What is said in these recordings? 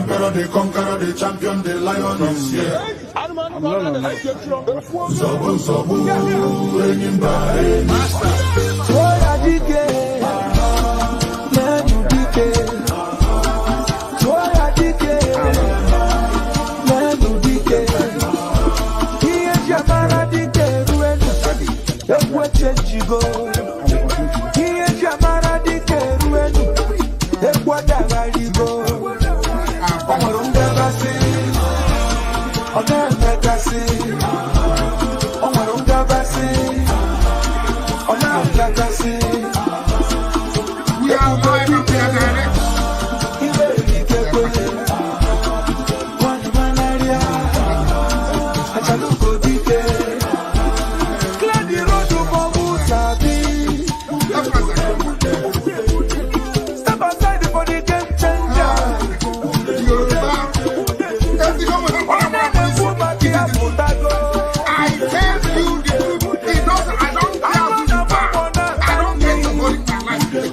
emperor, the conqueror, the champion, the lion is here. Zobu, zobu, enimba, master. Toya dike, nenu dike. Toya dike, nenu dike. Iye jamara dike ruenu, ekwe chenjigo. Iye jamara dike ruenu, ekwe dagaligo. Omorunga basi, omorunga basi, omorunga basi, omorunga basi. We are going to be direct. One manaria, achaluko dike. Clear the road to Bobusabi. Step aside for the game changer. I tell you the truth, because I don't care who you are. I don't get to go in my life.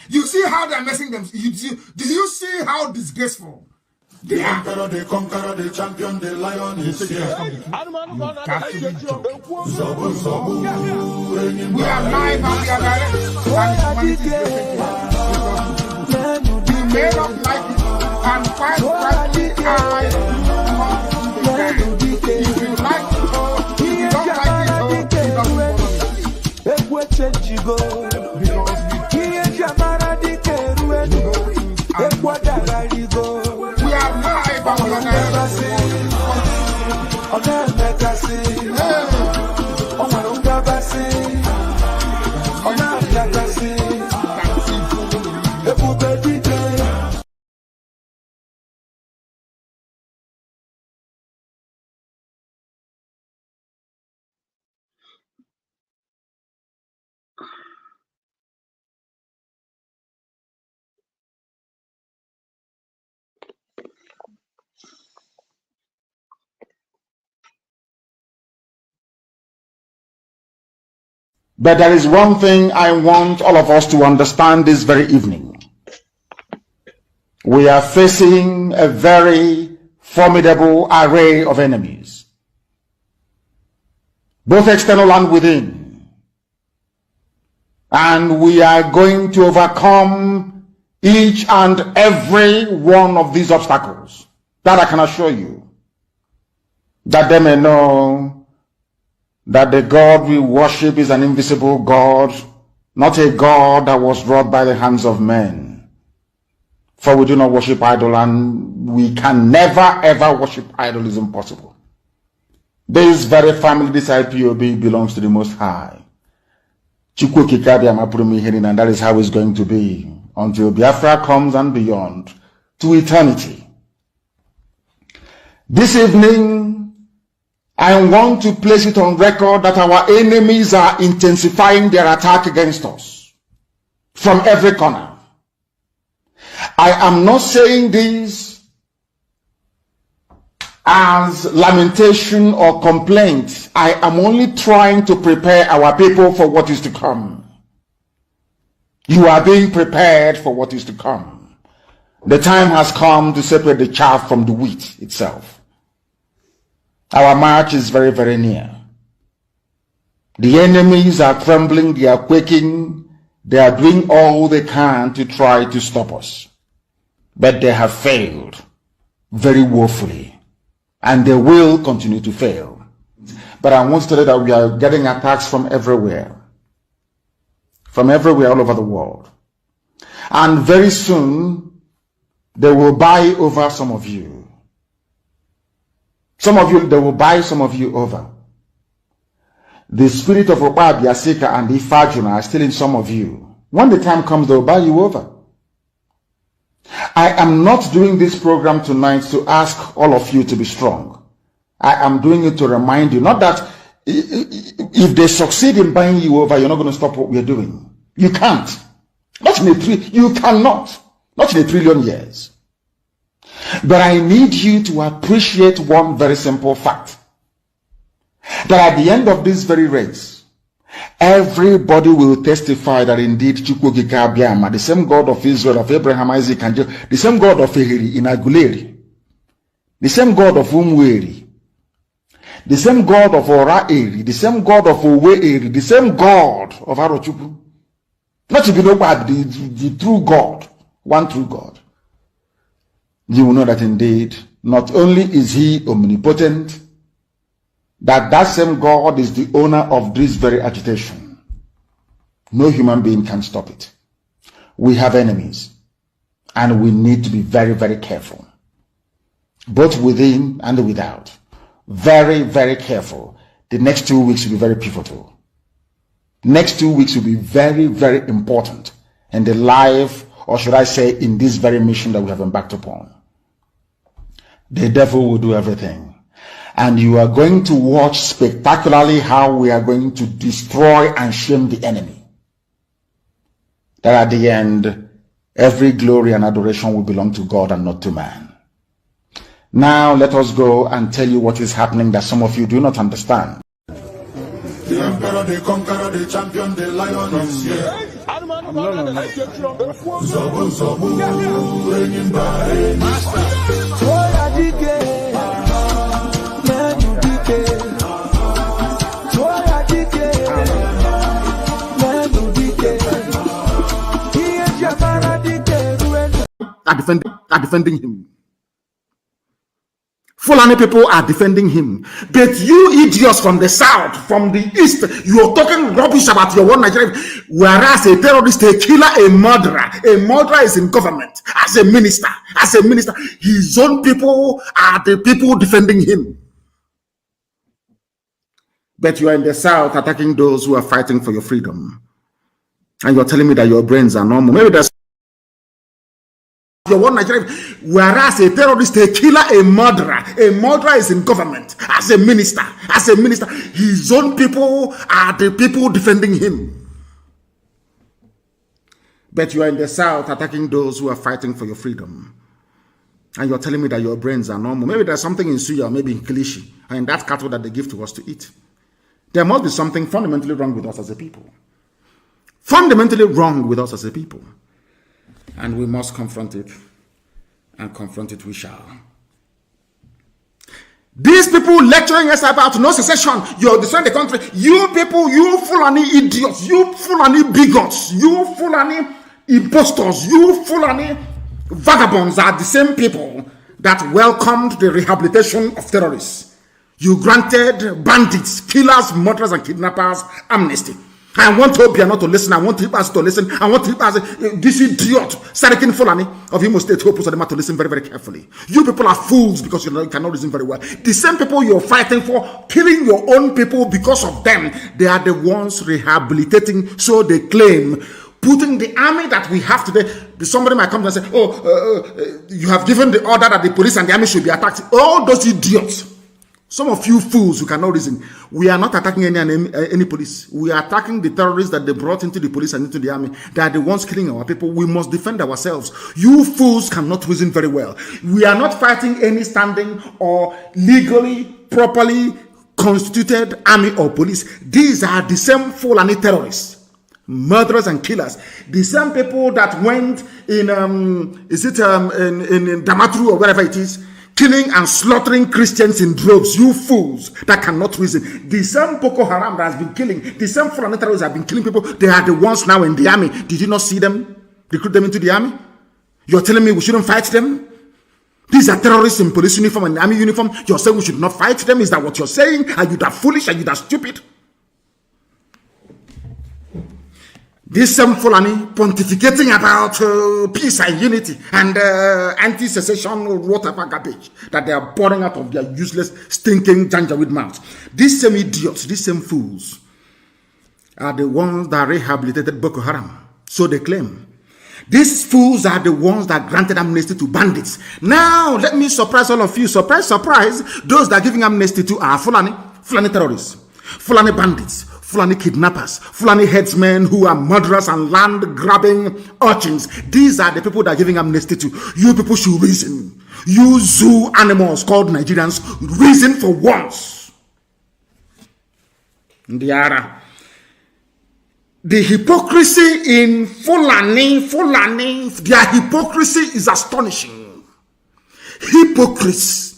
You see how they're messing them? Do you see how disgraceful? The emperor, the conqueror, the champion, the lion is here. Zobu, zobu, we are live and we are direct. We may not like it and quite high. If you like it, if you don't like it, you we are live and we are But there is one thing I want all of us to understand this very evening. We are facing a very formidable array of enemies, both external and within. And we are going to overcome each and every one of these obstacles. That I can assure you, that they may know that the God we worship is an invisible God, not a God that was wrought by the hands of men. For we do not worship idol, and we can never ever worship idol. Is impossible. This very family, this IPOB, belongs to the Most High. And that is how it's going to be until Biafra comes and beyond, to eternity. This evening, I want to place it on record that our enemies are intensifying their attack against us from every corner. I am not saying this as lamentation or complaint. I am only trying to prepare our people for what is to come. You are being prepared for what is to come. The time has come to separate the chaff from the wheat itself. Our march is very, very near. The enemies are trembling, they are quaking, they are doing all they can to try to stop us. But they have failed very woefully, and they will continue to fail. But I want to tell you that we are getting attacks from everywhere all over the world. And very soon, they will buy over some of you. Some of you, they will buy some of you over. The spirit of Oba Biasika and Ifajuna are still in some of you. When the time comes, they will buy you over. I am not doing this program tonight to ask all of you to be strong. I am doing it to remind you, not that if they succeed in buying you over, you're not going to stop what we're doing. You can't. You cannot. Not in a trillion years. But I need you to appreciate one very simple fact. That at the end of this very race, everybody will testify that indeed Chukwuka Abiyama, the same God of Israel, of Abraham, Isaac, and Jacob, the same God of Ehiri in Aguleri, the same God of Umweri, the same God of Ora-Eri, the same God of Owe-Eri, the same God of Arochukwu. Not to be nobody, the true God, one true God. You will know that indeed, not only is he omnipotent, that same God is the owner of this very agitation. No human being can stop it. We have enemies, and we need to be very, very careful, both within and without. Very, very careful. The next 2 weeks will be very pivotal. Next 2 weeks will be very, very important in the life, or should I say, in this very mission that we have embarked upon. The devil will do everything. And you are going to watch spectacularly how we are going to destroy and shame the enemy. That at the end, every glory and adoration will belong to God and not to man. Now let us go and tell you what is happening that some of you do not understand. The emperor, the conqueror, the champion, the lion is here. Zobu, Zobu, reigning by master. Are defending him. Fulani people are defending him. But you idiots from the south, from the east, you're talking rubbish about your one Nigeria. Whereas a terrorist, a killer, a murderer is in government as a minister. His own people are the people defending him. But you are in the south attacking those who are fighting for your freedom. And you're telling me that your brains are normal. Maybe that's your one Nigeria. Whereas a terrorist, a killer, a murderer is in government as a minister. His own people are the people defending him. But you are in the south attacking those who are fighting for your freedom. And you're telling me that your brains are normal. Maybe there's something in suya, maybe in kilishi, and in that cattle that they give to us to eat. There must be something fundamentally wrong with us as a people. Fundamentally wrong with us as a people. And we must confront it. And confront it we shall. These people lecturing us about no secession, you're destroying the country. You people, you Fulani idiots, you Fulani bigots, you Fulani impostors, you Fulani vagabonds are the same people that welcomed the rehabilitation of terrorists. You granted bandits, killers, murderers, and kidnappers amnesty. I want Obiano to listen. I want Tripas to listen. I want Tripas, this idiot, Sarikin Fulani of Imo State, Hope to listen very, very carefully. You people are fools because you cannot listen very well. The same people you're fighting for, killing your own people because of them, they are the ones rehabilitating, so they claim, putting the army that we have today. Somebody might come and say, you have given the order that the police and the army should be attacked. All those idiots Some of you fools who cannot reason, we are not attacking any police. We are attacking the terrorists that they brought into the police and into the army. They are the ones killing our people. We must defend ourselves. You fools cannot reason very well. We are not fighting any standing or legally, properly constituted army or police. These are the same Fulani terrorists, murderers and killers. The same people that went in in Damaturu or wherever it is, killing and slaughtering Christians in droves. You fools that cannot reason. The same Boko Haram that has been killing, the same Fulani terrorists have been killing people. They are the ones now in the army. Did you not see them? Recruit them into the army? You're telling me we shouldn't fight them? These are terrorists in police uniform and army uniform. You're saying we should not fight them? Is that what you're saying? Are you that foolish? Are you that stupid? This same Fulani pontificating about peace and unity and anti-secession whatever garbage that they are pouring out of their useless, stinking Janjaweed mouths. These same idiots, these same fools are the ones that rehabilitated Boko Haram. So they claim. These fools are the ones that granted amnesty to bandits. Now, let me surprise all of you. Surprise, surprise. Those that are giving amnesty to are Fulani terrorists, Fulani bandits, Fulani kidnappers, Fulani headsmen who are murderers and land-grabbing urchins. These are the people that are giving amnesty to. You people should reason. You zoo animals called Nigerians, reason for once. The hypocrisy in Fulani, their hypocrisy is astonishing. Hypocrites.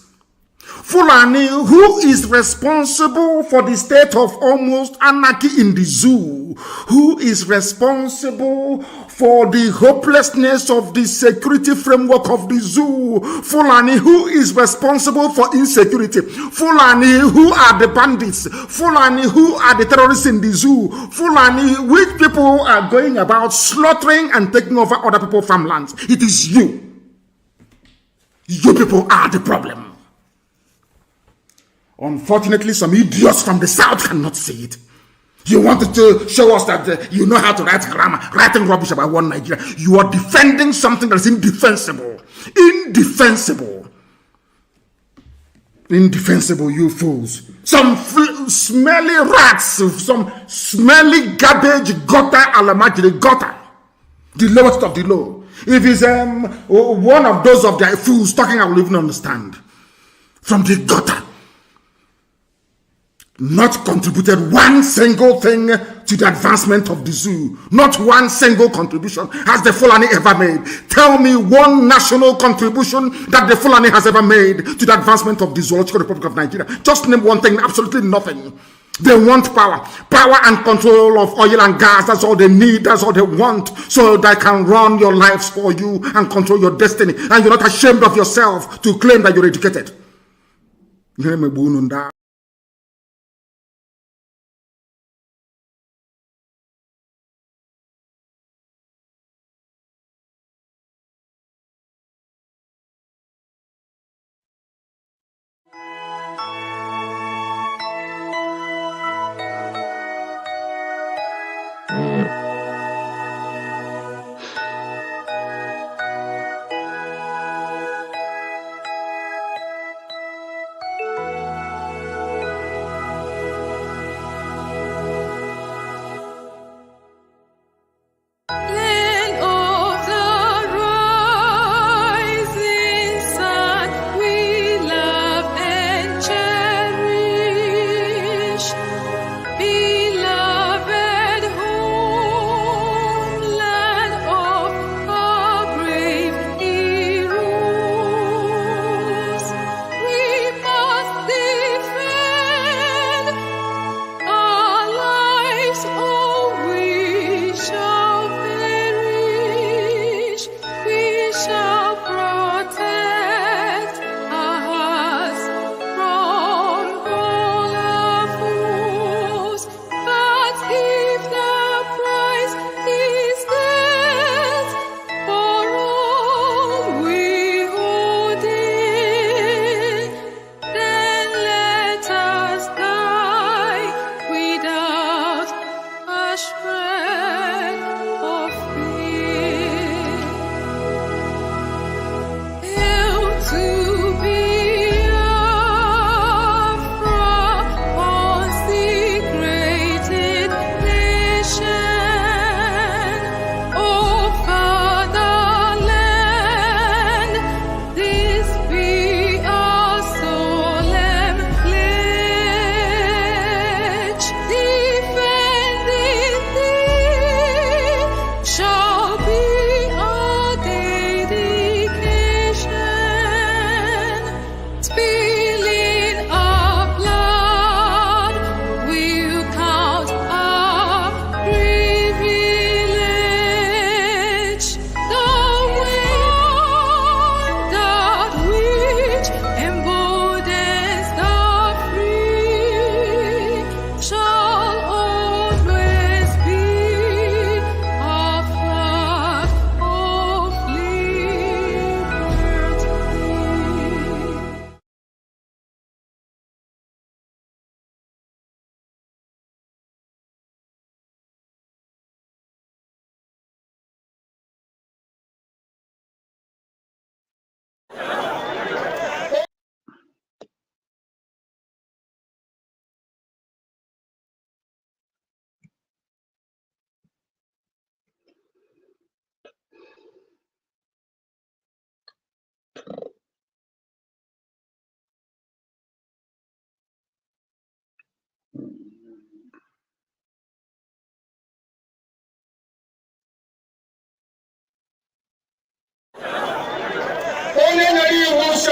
Fulani, who is responsible for the state of almost anarchy in the zoo, who is responsible for the hopelessness of the security framework of the zoo, Fulani, who is responsible for insecurity, Fulani, who are the bandits, Fulani, who are the terrorists in the zoo, Fulani, which people are going about slaughtering and taking over other people's farmlands. It is you. You people are the problem. Unfortunately, some idiots from the south cannot see it. You wanted to show us that you know how to write grammar, writing rubbish about one Nigeria. You are defending something that is indefensible. Indefensible, you fools. Some smelly rats, some smelly garbage, gutter, alamajiri, gutter. The lowest of the low. If it's one of those of their fools talking, I will even understand. From the gutter. Not contributed one single thing to the advancement of the zoo. Not one single contribution has the Fulani ever made. Tell me one national contribution that the Fulani has ever made to the advancement of the Zoological Republic of Nigeria. Just name one thing, absolutely nothing. They want power and control of oil and gas. That's all they need, that's all they want, so they can run your lives for you and control your destiny. And you're not ashamed of yourself to claim that you're educated.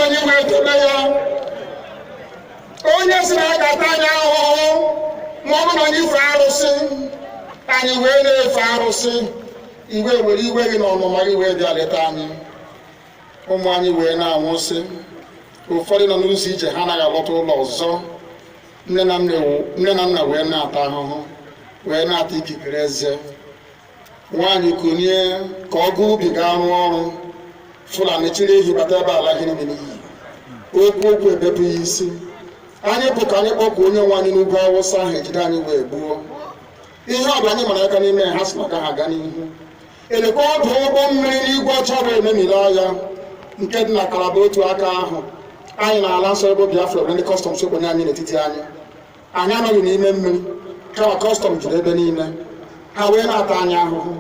anyị wee tụle ya onye si na agata anyị ahụhụ ma ọ bụ na anyị fee arụsị anyị wee na-efe arụsị iwe were iwe gị na ọnụma gị wee bịa leta anyị ụmụ anyị wee na-anwụsị ụfọdụ nọ n'ụzọ ije ha anaghị alọta ụlọ ọzọ nne na nna wee na-ata ahụhụ wee na-ata ikikere eze nwaanyị kunie ka ọ gaa ubi gaa rụọ ọrụ Fulani chiri ehi bata ebe ala gị niile n'iyi okwu ebepụ ya isi anyị bụ ka anyị kpọkwa onye nwe anyị n'ugwu Awụsa ahụ ejide anyị wee gbuo ihe ọ bụla anyị mara aka n'ime ha si na ka ha aga n'ihu elekwa ọdụ ụgbọ mmiri n'igwe ọcha bụ ememiri agha nke dị na Kalaba otu aka ahụ anyị na-ala nsọ ebe Biafra bụ ndị kọstọm sokwenye anyị n'etiti anyị anọghị n'ime mmiri kama kọstọm juru ebe niile ha wee na-ata anyị ahụhụ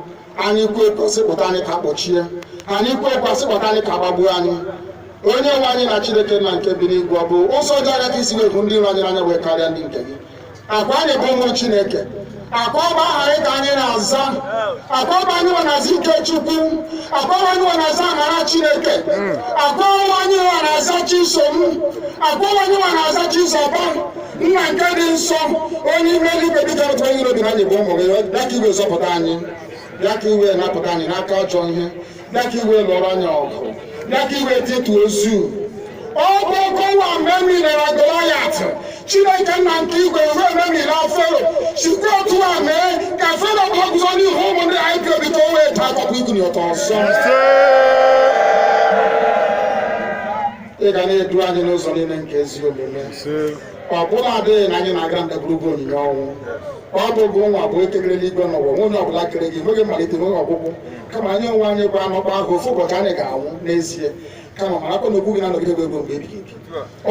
anyị kwuo ekwesịpụta anyị ka kpọchie anyị kwuo ekwesịpụta anyị ka gbagbuo anyị onye nwe anyị na Chineke na nke bi n'igwe ọ bụ ụzọ dị anya ka isi wee hụ ndị iro anyị n'anya wee karịa ndị nke gị akwa anyị bụ ụmụ Chineke akwa ọba aha anyị ka anyị na-aza akwa ọba anyị nwe na-aza ike Chukwu akwa ọba anyị nwe na-aza amara Chineke akwa ọba anyị nwe na-aza Chisom akwa ọba anyị nwe na-aza Chizọba nna nke dị nsọ onye ime eluigwe dịka otu onye iro bi na anyị bụ ụmụ gị bịa ka iwe zọpụta anyị bịa ka iwe napụta anyị n'aka ajọ ihe bịa ka iwe lụọrọ anyị ọgụ bịa ka iwe tịtụ ozu ọgụ ụwa mgbe mmiri Goliat Chineke nna nke igwe wee memiri Fero sikwa otu a mee ka Fero bụ ọgụzọ n'ihu ụmụ ndị anyị ga-ebi ka o wee taa akọkọ ikuni ọtọ ọzọ ị ga na-edu anyị n'ụzọ niile nke ezi omume ọ bụla adịghị na anyị na-aga ndagwurugwu onyinye ọnwụ ọ bụ gụ nwa bụ ekekere n'igwe n'ụwa onye ọbụla kere gị nweghị mmalite nweghị ọgwụgwụ kama anyị onwe anyị bụ anọkpa ahụ ofu ụbọchị anyị ga-anwụ n'ezie kama marakwa na okwu gị na-anọgide gị mgbe ebighị ebi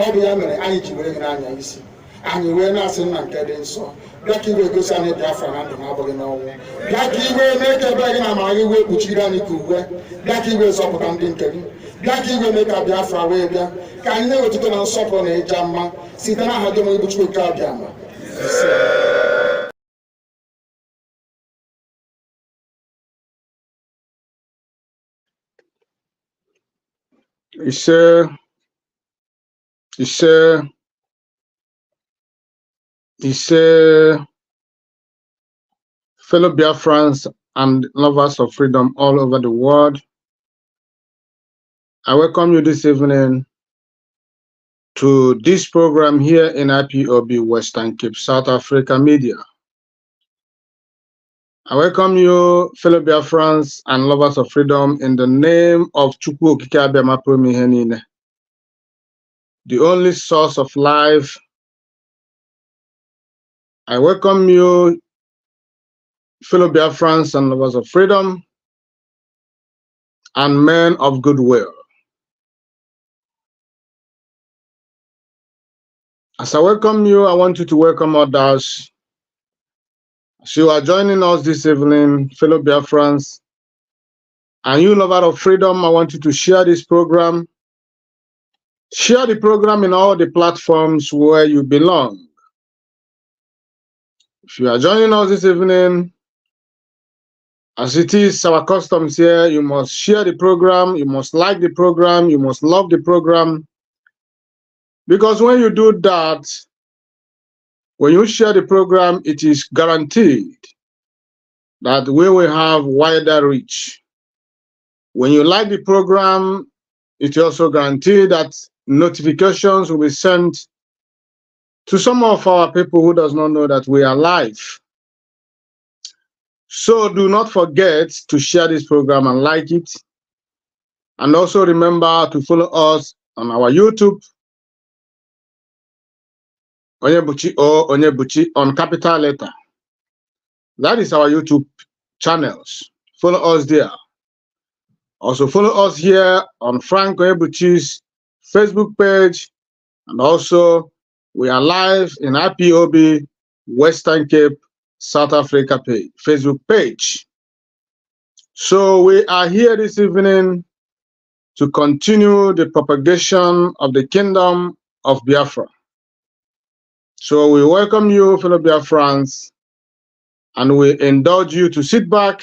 ọ bụ ya mere anyị ji were gị n'anya isi anyị wee na-asị nna nke dị nsọ bịa ka iwe gosi anyị Biafra na ndụ na-abụghị n'ọnwụ bịa ka iwe mee ka ebe gị na amara gị wee kpuchiri anyị ka uwe bịa ka iwe zọpụta ndị nke gị bịa ka iwe mee ka Biafra wee bịa ka anyị na-ewetụta na nsọpụrụ na ịja mma site n'aha gị onye bụ Chukwu nke abịa ma fellow Biafrans and lovers of freedom all over the world. I welcome you this evening to this program here in IPOB Western Cape, South Africa Media. I welcome you, fellow Biafrans and lovers of freedom, in the name of Chukwu Okike Abiama Promihenine, the only source of life. I welcome you, fellow Biafrans and lovers of freedom and men of goodwill. As I welcome you, I want you to welcome others. As you are joining us this evening, fellow Biafrans, and you lover of freedom, I want you to share this program. Share the program in all the platforms where you belong. If you are joining us this evening, as it is our customs here, you must share the program, you must like the program, you must love the program. Because when you do that, when you share the program, it is guaranteed that we will have wider reach. When you like the program, it's also guaranteed that notifications will be sent to some of our people who does not know that we are live. So do not forget to share this program and like it. And also remember to follow us on our YouTube, Onyebuchi or Onyebuchi on capital letter. That is our YouTube channels. Follow us there. Also follow us here on Frank Onyebuchi's Facebook page, and also we are live in IPOB Western Cape, South Africa page, Facebook page. So we are here this evening to continue the propagation of the kingdom of Biafra. So we welcome you, fellow Biafrans, and we indulge you to sit back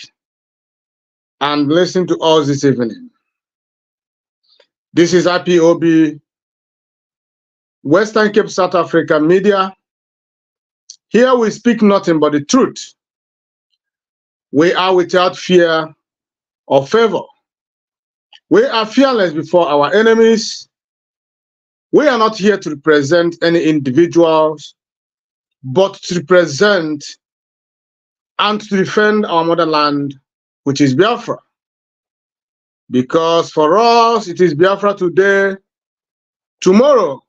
and listen to us this evening. This is IPOB, Western Cape, South Africa media. Here we speak nothing but the truth. We are without fear or favor. We are fearless before our enemies. We are not here to represent any individuals, but to represent and to defend our motherland, which is Biafra. Because for us, it is Biafra today, tomorrow,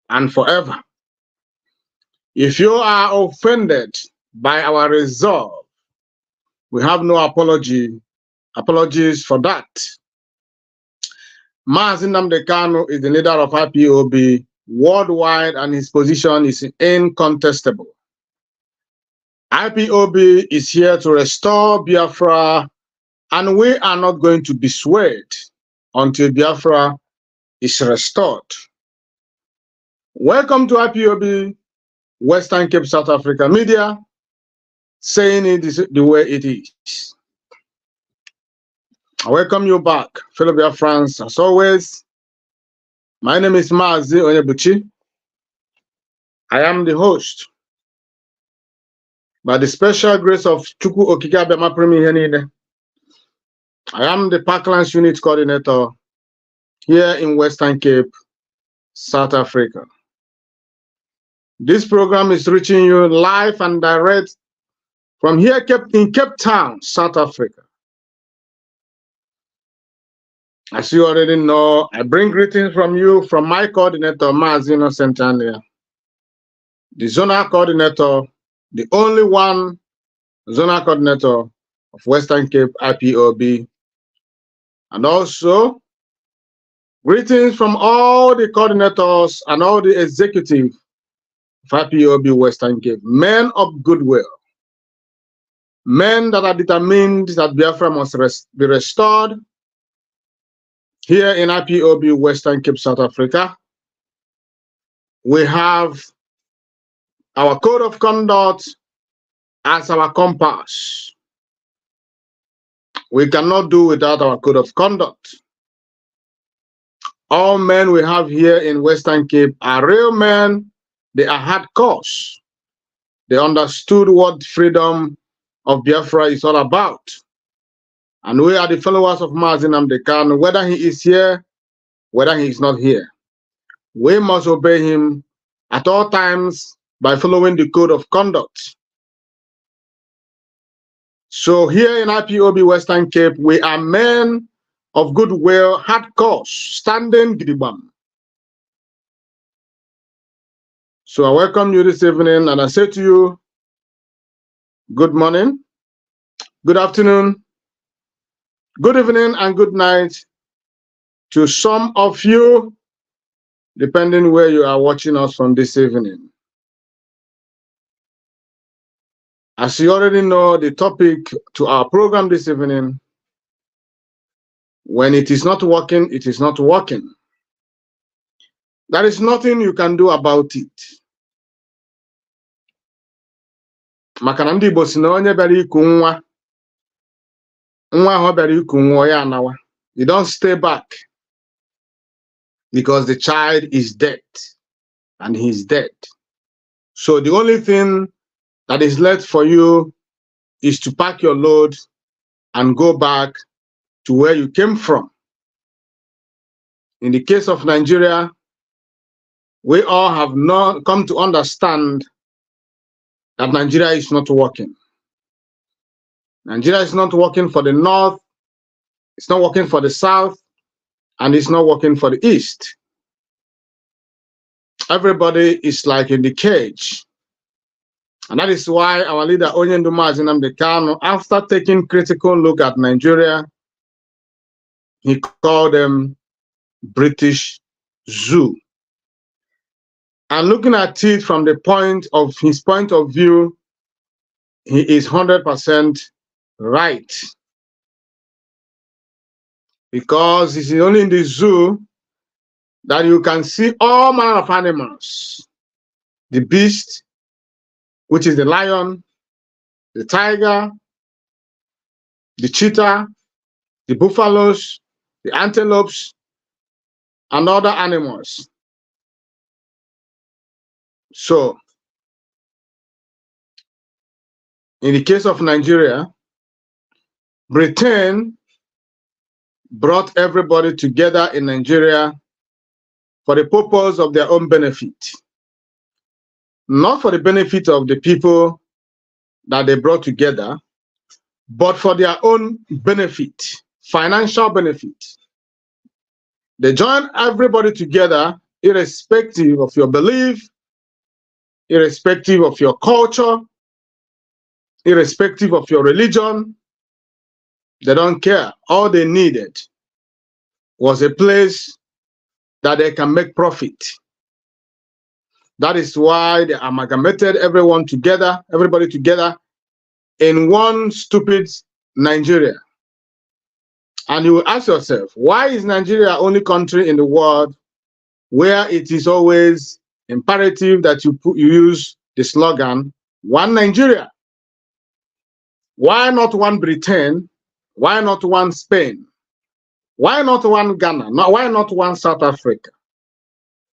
and forever. If you are offended by our resolve, we have no apologies for that. Mazi Nnamdi Kanu is the leader of IPOB worldwide, and his position is incontestable. IPOB is here to restore Biafra, and we are not going to be swayed until Biafra is restored. Welcome to IPOB, Western Cape, South Africa media, saying it is the way it is. I welcome you back, fellow Biafrans. As always, my name is Mazi Onyebuchi. I am the host. By the special grace of Chukwu Okike Abịama Pụrụ Ihe Niile, I am the Parklands Unit Coordinator here in Western Cape, South Africa. This program is reaching you live and direct from here in Cape Town, South Africa. As you already know, I bring greetings from you from my coordinator, Mazi Innocent Ania, the zonal coordinator, the only one zonal coordinator of Western Cape IPOB, and also greetings from all the coordinators and all the executive of IPOB Western Cape, men of goodwill, men that are determined that Biafra must be restored here in IPOB Western Cape, South Africa. We have our code of conduct as our compass. We cannot do without our code of conduct. All men we have here in Western Cape are real men. They are hardcore. They understood what freedom of Biafra is all about. And we are the followers of Mazi Nnamdi Kanu, whether he is here, whether he is not here. We must obey him at all times by following the code of conduct. So here in IPOB Western Cape, we are men of goodwill, hardcore, standing gidigam. So I welcome you this evening, and I say to you, good morning, good afternoon, good evening, and good night to some of you, depending where you are watching us from this evening. As you already know, the topic to our program this evening, when it is not working, it is not working. There is nothing you can do about it. Maka na ndị Igbo si na onye bịara iku nwa ahụ bịara iku nwa ya anawa. You don't stay back because the child is dead and he's dead. So the only thing that is left for you is to pack your load and go back to where you came from. In the case of Nigeria, we all have not come to understand that Nigeria is not working. Nigeria is not working for the North, it's not working for the South, and it's not working for the East. Everybody is like in the cage. And that is why our leader, Onyendu Mazi Nnamdi Kanu, after taking critical look at Nigeria, he called them British Zoo. And looking at it from the his point of view, he is 100% right. Because it's only in the zoo that you can see all manner of animals. The beast, which is the lion, the tiger, the cheetah, the buffaloes, the antelopes, and other animals. So, in the case of Nigeria, Britain brought everybody together in Nigeria for the purpose of their own benefit, not for the benefit of the people that they brought together, but for their own benefit, financial benefit. They joined everybody together, irrespective of your belief, irrespective of your culture, irrespective of your religion. They don't care. All they needed was a place that they can make profit. That is why they amalgamated everybody together in one stupid Nigeria. And you will ask yourself, why is Nigeria the only country in the world where it is always imperative that you use the slogan, one Nigeria? Why not one Britain? Why not one Spain? Why not one Ghana? Why not one South Africa?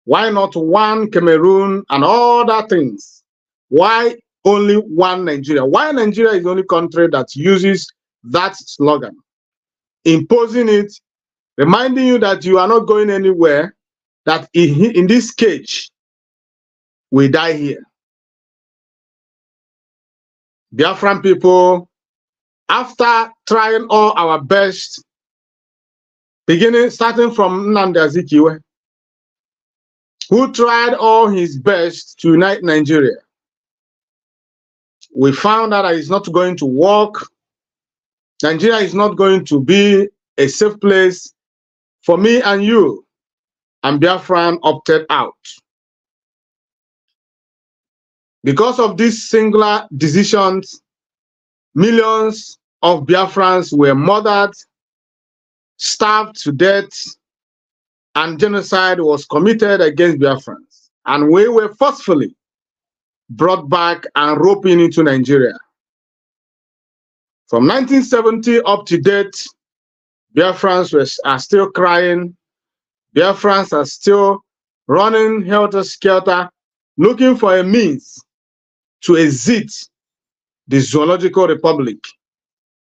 Why not one Cameroon and other things? Why only one Nigeria? Why Nigeria is the only country that uses that slogan, imposing it, reminding you that you are not going anywhere, that in this cage, we die here. Biafran people, after trying all our best, starting from Nnamdi Azikiwe, who tried all his best to unite Nigeria, we found out that it's not going to work. Nigeria is not going to be a safe place for me and you. And Biafran opted out. Because of these singular decisions, millions of Biafrans were murdered, starved to death, and genocide was committed against Biafrans. And we were forcefully brought back and roped into Nigeria. From 1970 up to date, Biafrans are still crying. Biafrans are still running helter-skelter, looking for a means to exit the zoological republic,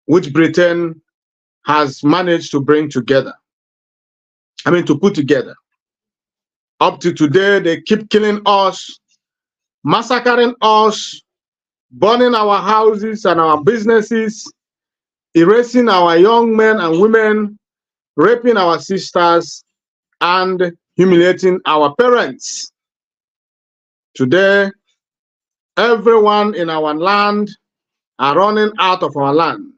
which Britain has managed to bring together. To put together. Up to today, they keep killing us, massacring us, burning our houses and our businesses, erasing our young men and women, raping our sisters, and humiliating our parents. Today, everyone in our land are running out of our land.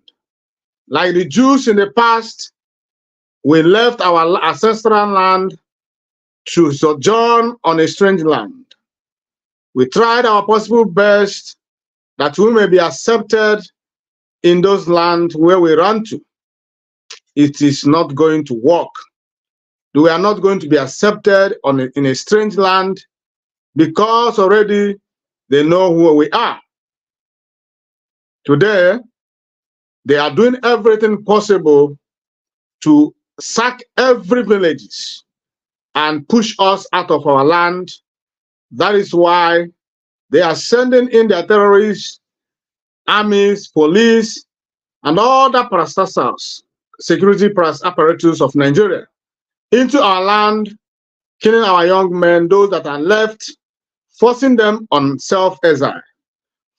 Like the Jews in the past, we left our ancestral land to sojourn on a strange land. We tried our possible best that we may be accepted in those lands where we run to. It is not going to work. We are not going to be accepted in a strange land because already they know who we are. Today, they are doing everything possible to sack every village and push us out of our land. That is why they are sending in their terrorists, armies, police, and all the parastatals, security apparatus of Nigeria into our land, killing our young men, those that are left, forcing them on self-exile,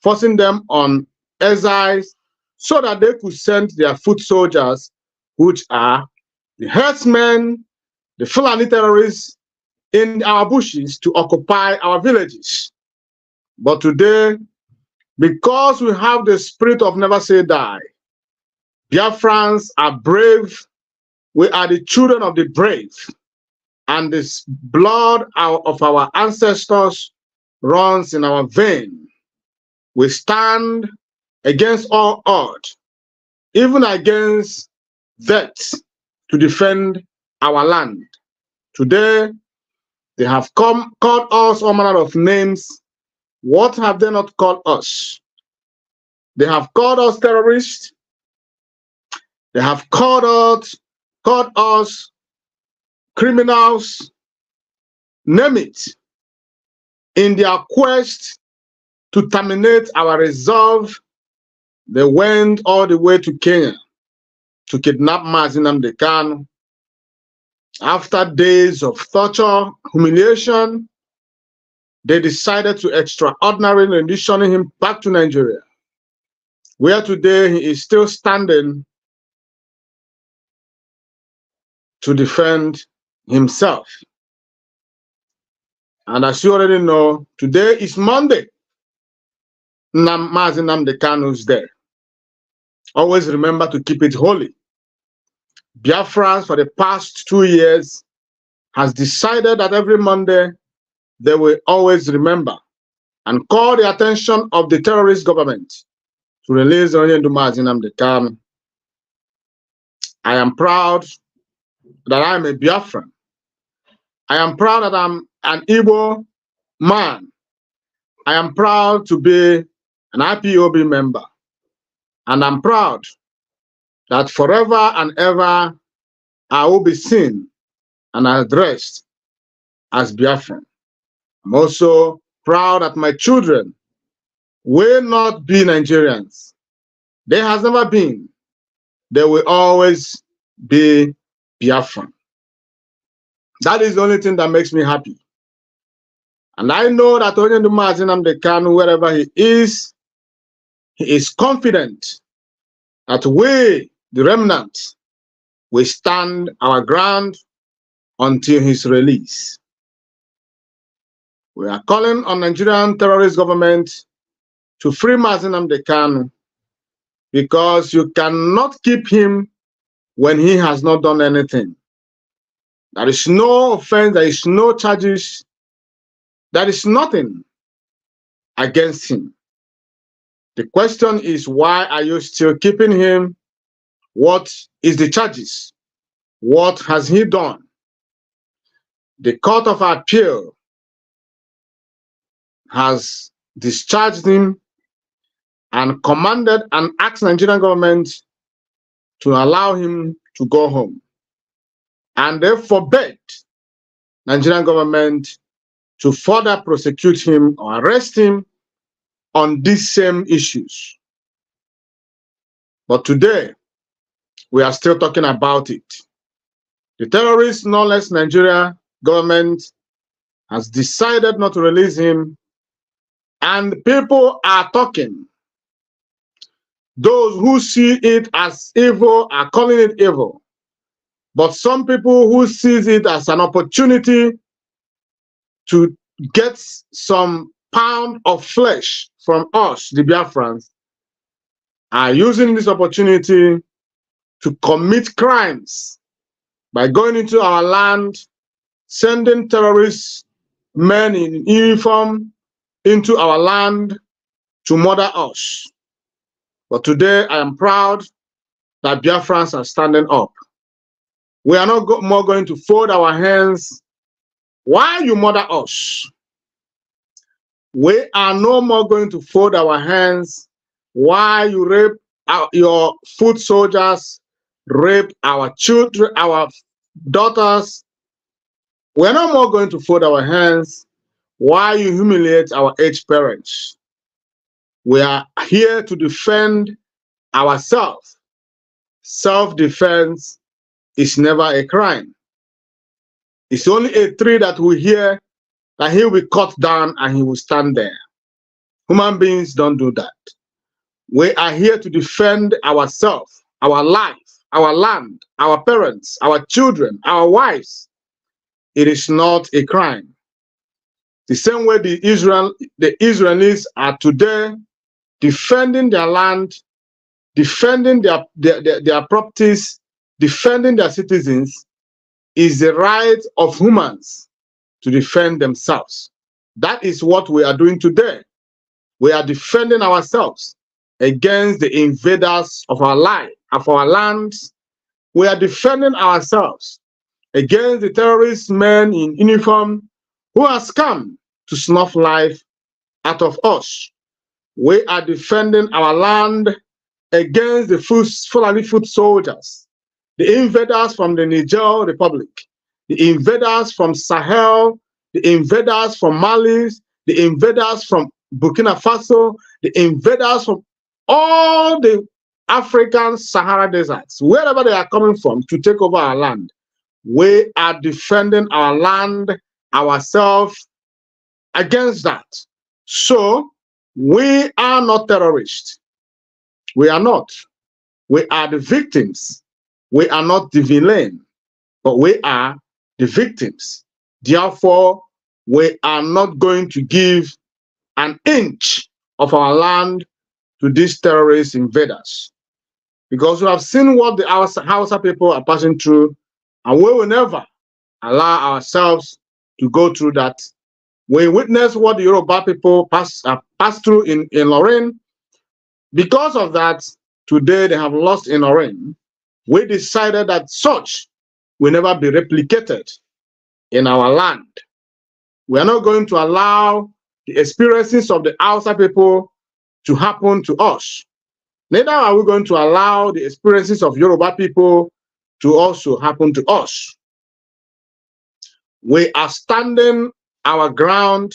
forcing them on exiles, so that they could send their foot soldiers, which are the herdsmen, the Fulani terrorists, in our bushes to occupy our villages. But today, because we have the spirit of never say die, Biafrans are brave. We are the children of the brave. And this blood of our ancestors runs in our vein. We stand against all odds, even against death, to defend our land. Today, they have called us all manner of names. What have they not called us? They have called us terrorists. They have called us criminals, name it, in their quest to terminate our resolve, they went all the way to Kenya to kidnap Mazi Nnamdi Kanu. After days of torture, humiliation, they decided to extraordinarily rendition him back to Nigeria, where today he is still standing to defend himself. And as you already know, today is Monday. Mazi Nnamdi Kanu's day. Always remember to keep it holy. Biafrans for the past 2 years has decided that every Monday they will always remember and call the attention of the terrorist government to release Onyendu Mazi Nnamdi Kanu. I am proud that I am a Biafran. I am proud that I'm an Igbo man. I am proud to be an IPOB member. And I'm proud that forever and ever I will be seen and addressed as Biafran. I'm also proud that my children will not be Nigerians. They has never been. They will always be Biafran. That is the only thing that makes me happy. And I know that Onyendu Mazi Nnamdi Kanu, wherever he is confident that we, the remnant, will stand our ground until his release. We are calling on Nigerian terrorist government to free Mazi Nnamdi Kanu, because you cannot keep him when he has not done anything. There is no offense, there is no charges, there is nothing against him. The question is, why are you still keeping him? What is the charges? What has he done? The Court of Appeal has discharged him and commanded and asked Nigerian government to allow him to go home. And they forbade Nigerian government to further prosecute him or arrest him on these same issues. But today, we are still talking about it. The terrorist, no less Nigeria government, has decided not to release him, and people are talking. Those who see it as evil are calling it evil. But some people who see it as an opportunity to get some pound of flesh from us, the Biafrans, are using this opportunity to commit crimes by going into our land, sending terrorist men in uniform into our land to murder us. But today I am proud that Biafrans are standing up. We are not more going to fold our hands. Why you murder us? We are no more going to fold our hands. Why you rape your foot soldiers, rape our children, our daughters? We are no more going to fold our hands. Why you humiliate our aged parents? We are here to defend ourselves. Self-defense is never a crime. It's only a tree that we hear that he will cut down and he will stand there. Human beings don't do that. We are here to defend ourselves, our life, our land, our parents, our children, our wives. It is not a crime. The same way the Israelis are today defending their land, defending their properties, defending their citizens, is the right of humans to defend themselves. That is what we are doing today. We are defending ourselves against the invaders of our life, of our lands. We are defending ourselves against the terrorist men in uniform who has come to snuff life out of us. We are defending our land against the Fulani foot soldiers, the invaders from the Niger Republic, the invaders from Sahel, the invaders from Mali, the invaders from Burkina Faso, the invaders from all the African Sahara deserts, wherever they are coming from to take over our land. We are defending our land, ourselves against that. So we are not terrorists. We are not. We are the victims. We are not the villain, but we are the victims. Therefore, we are not going to give an inch of our land to these terrorist invaders, because we have seen what the Hausa people are passing through, and we will never allow ourselves to go through that. We witnessed what the Yoruba people passed through in Lorraine. Because of that, today they have lost in Lorraine. We decided that such will never be replicated in our land. We are not going to allow the experiences of the Hausa people to happen to us. Neither are we going to allow the experiences of Yoruba people to also happen to us. We are standing our ground.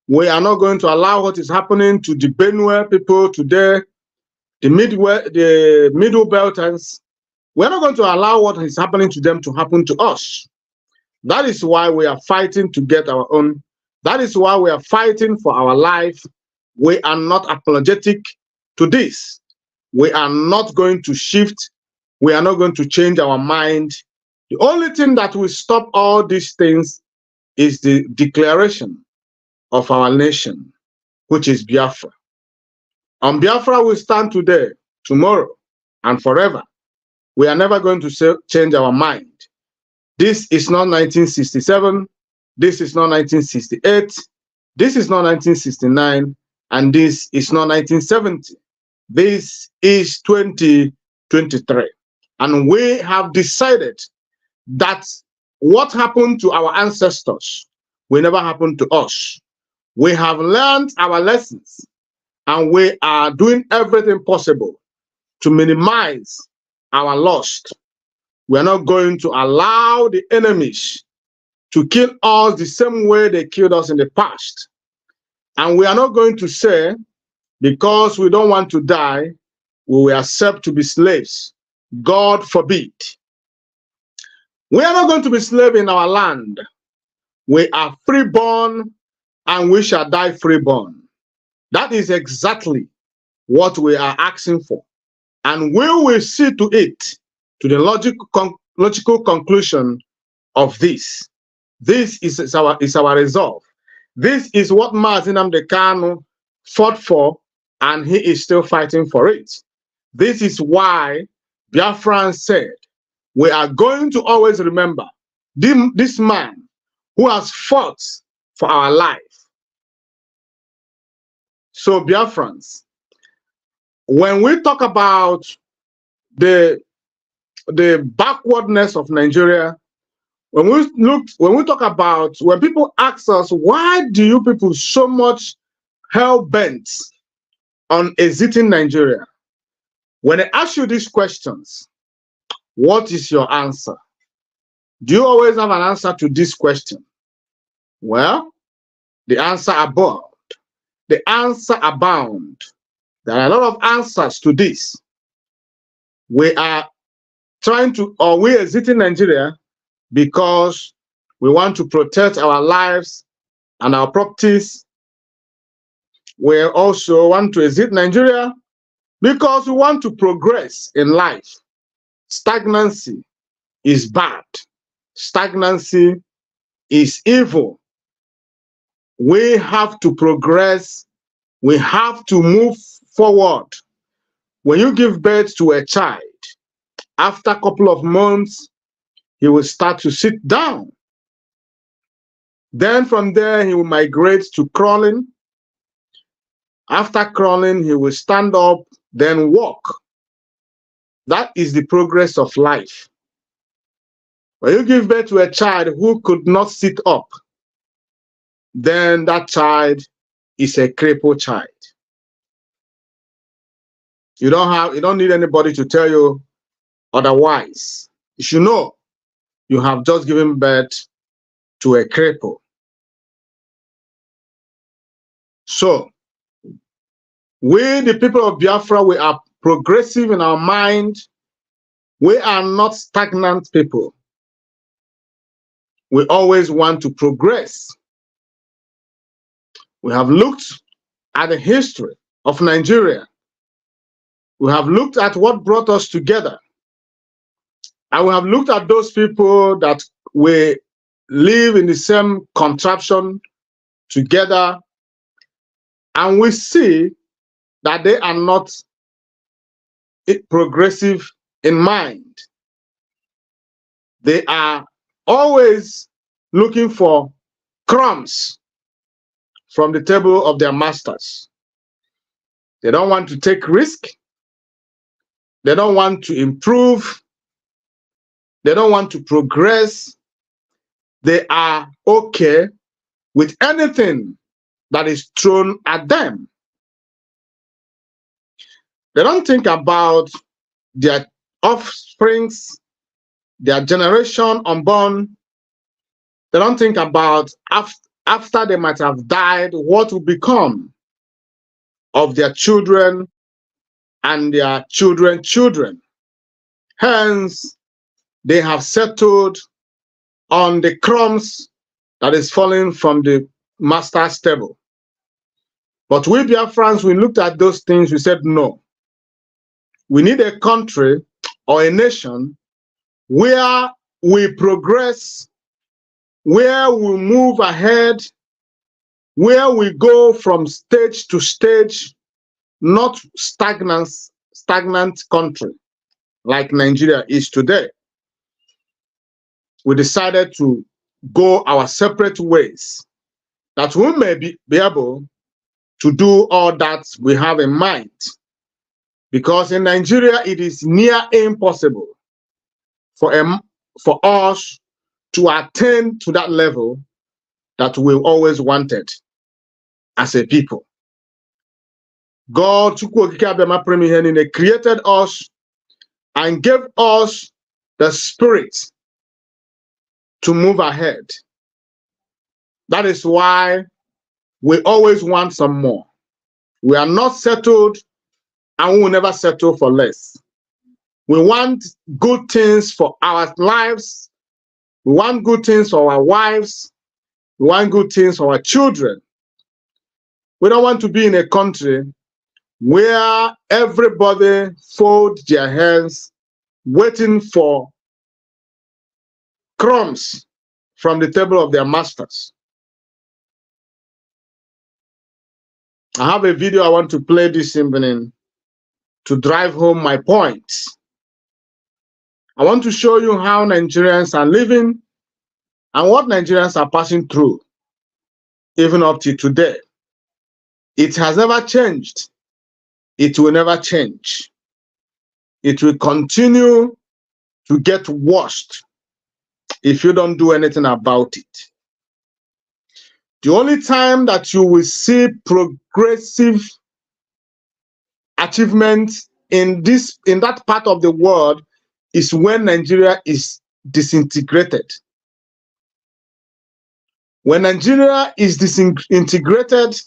We are not going to allow what is happening to the Benue people today, the Middle Belters. We're not going to allow what is happening to them to happen to us. That is why we are fighting to get our own. That is why we are fighting for our life. We are not apologetic to this. We are not going to shift. We are not going to change our mind. The only thing that will stop all these things is the declaration of our nation, which is Biafra. On Biafra we stand today, tomorrow, and forever. We are never going to change our mind. This is not 1967. This is not 1968. This is not 1969. And this is not 1970. This is 2023. And we have decided that what happened to our ancestors will never happen to us. We have learned our lessons, and we are doing everything possible to minimize our loss. We are not going to allow the enemies to kill us the same way they killed us in the past. And we are not going to say, because we don't want to die, we will accept to be slaves. God forbid. We are not going to be slaves in our land. We are freeborn, and we shall die freeborn. That is exactly what we are asking for. And we will see to it, to the logical conclusion of this. This is our resolve. This is what Mazi Nnamdi Kanu fought for, and he is still fighting for it. This is why Biafran said, we are going to always remember this man who has fought for our life. So Biafrans, when we talk about the backwardness of Nigeria, when we talk about, when people ask us, why do you people so much hell-bent on exiting Nigeria? When I ask you these questions, what is your answer? Do you always have an answer to this question? Well, the answer abound. The answer abound. There are a lot of answers to this. We are trying to, or we are exiting Nigeria because we want to protect our lives and our properties. We also want to exit Nigeria because we want to progress in life. Stagnancy is bad. Stagnancy is evil. We have to progress. We have to move forward. When you give birth to a child, after a couple of months, he will start to sit down. Then from there, he will migrate to crawling. After crawling, he will stand up, then walk. That is the progress of life. When you give birth to a child who could not sit up, then that child is a crippled child. You don't need anybody to tell you otherwise. You should know. you have just given birth to a cripple. So, we, the people of Biafra, we are progressive in our mind. We are not stagnant people. We always want to progress. We have looked at the history of Nigeria. We have looked at what brought us together. And we have looked at those people that we live in the same contraption together. And we see that they are not progressive in mind. They are always looking for crumbs from the table of their masters. They don't want to take risk. They don't want to improve. They don't want to progress. They are okay with anything that is thrown at them. They don't think about their offsprings, their generation unborn. They don't think about after they might have died, what will become of their children and their children's children. Hence, they have settled on the crumbs that is falling from the master's table. But we Biafrans, we looked at those things, we said, no. We need a country or a nation where we progress, where we move ahead, where we go from stage to stage, not stagnant country like Nigeria is today. We decided to go our separate ways, that we may be able to do all that we have in mind. Because in Nigeria, it is near impossible for us to attain to that level that we always wanted as a people. God created us and gave us the spirit to move ahead. That is why we always want some more. We are not settled, and we will never settle for less. We want good things for our lives. We want good things for our wives. We want good things for our children. We don't want to be in a country where everybody folds their hands waiting for crumbs from the table of their masters. I have a video I want to play this evening to drive home my point. I want to show you how Nigerians are living and what Nigerians are passing through, even up to today. It has never changed. It will never change. It will continue to get worse if you don't do anything about it. The only time that you will see progressive achievement in that part of the world is when Nigeria is disintegrated. When Nigeria is disintegrated,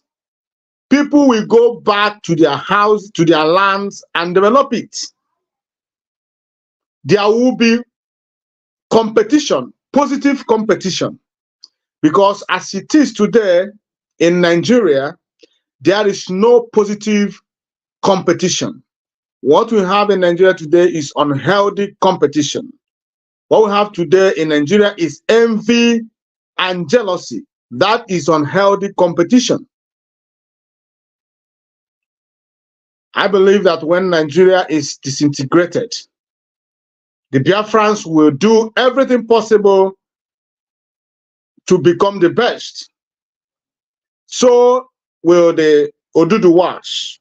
people will go back to their house, to their lands, and develop it. There will be competition, positive competition, because as it is today in Nigeria, there is no positive competition. What we have in Nigeria today is unhealthy competition. What we have today in Nigeria is envy and jealousy. That is unhealthy competition. I believe that when Nigeria is disintegrated, the Biafrans will do everything possible to become the best. So will the Oduduwas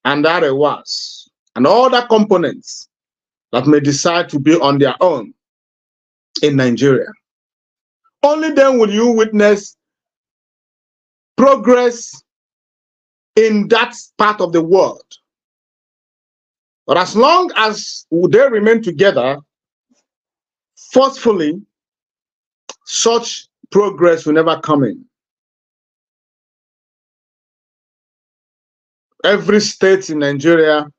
and the Arewas and all the components that may decide to be on their own in Nigeria. Only then will you witness progress in that part of the world. But as long as they remain together, forcefully, such progress will never come in. Every state in Nigeria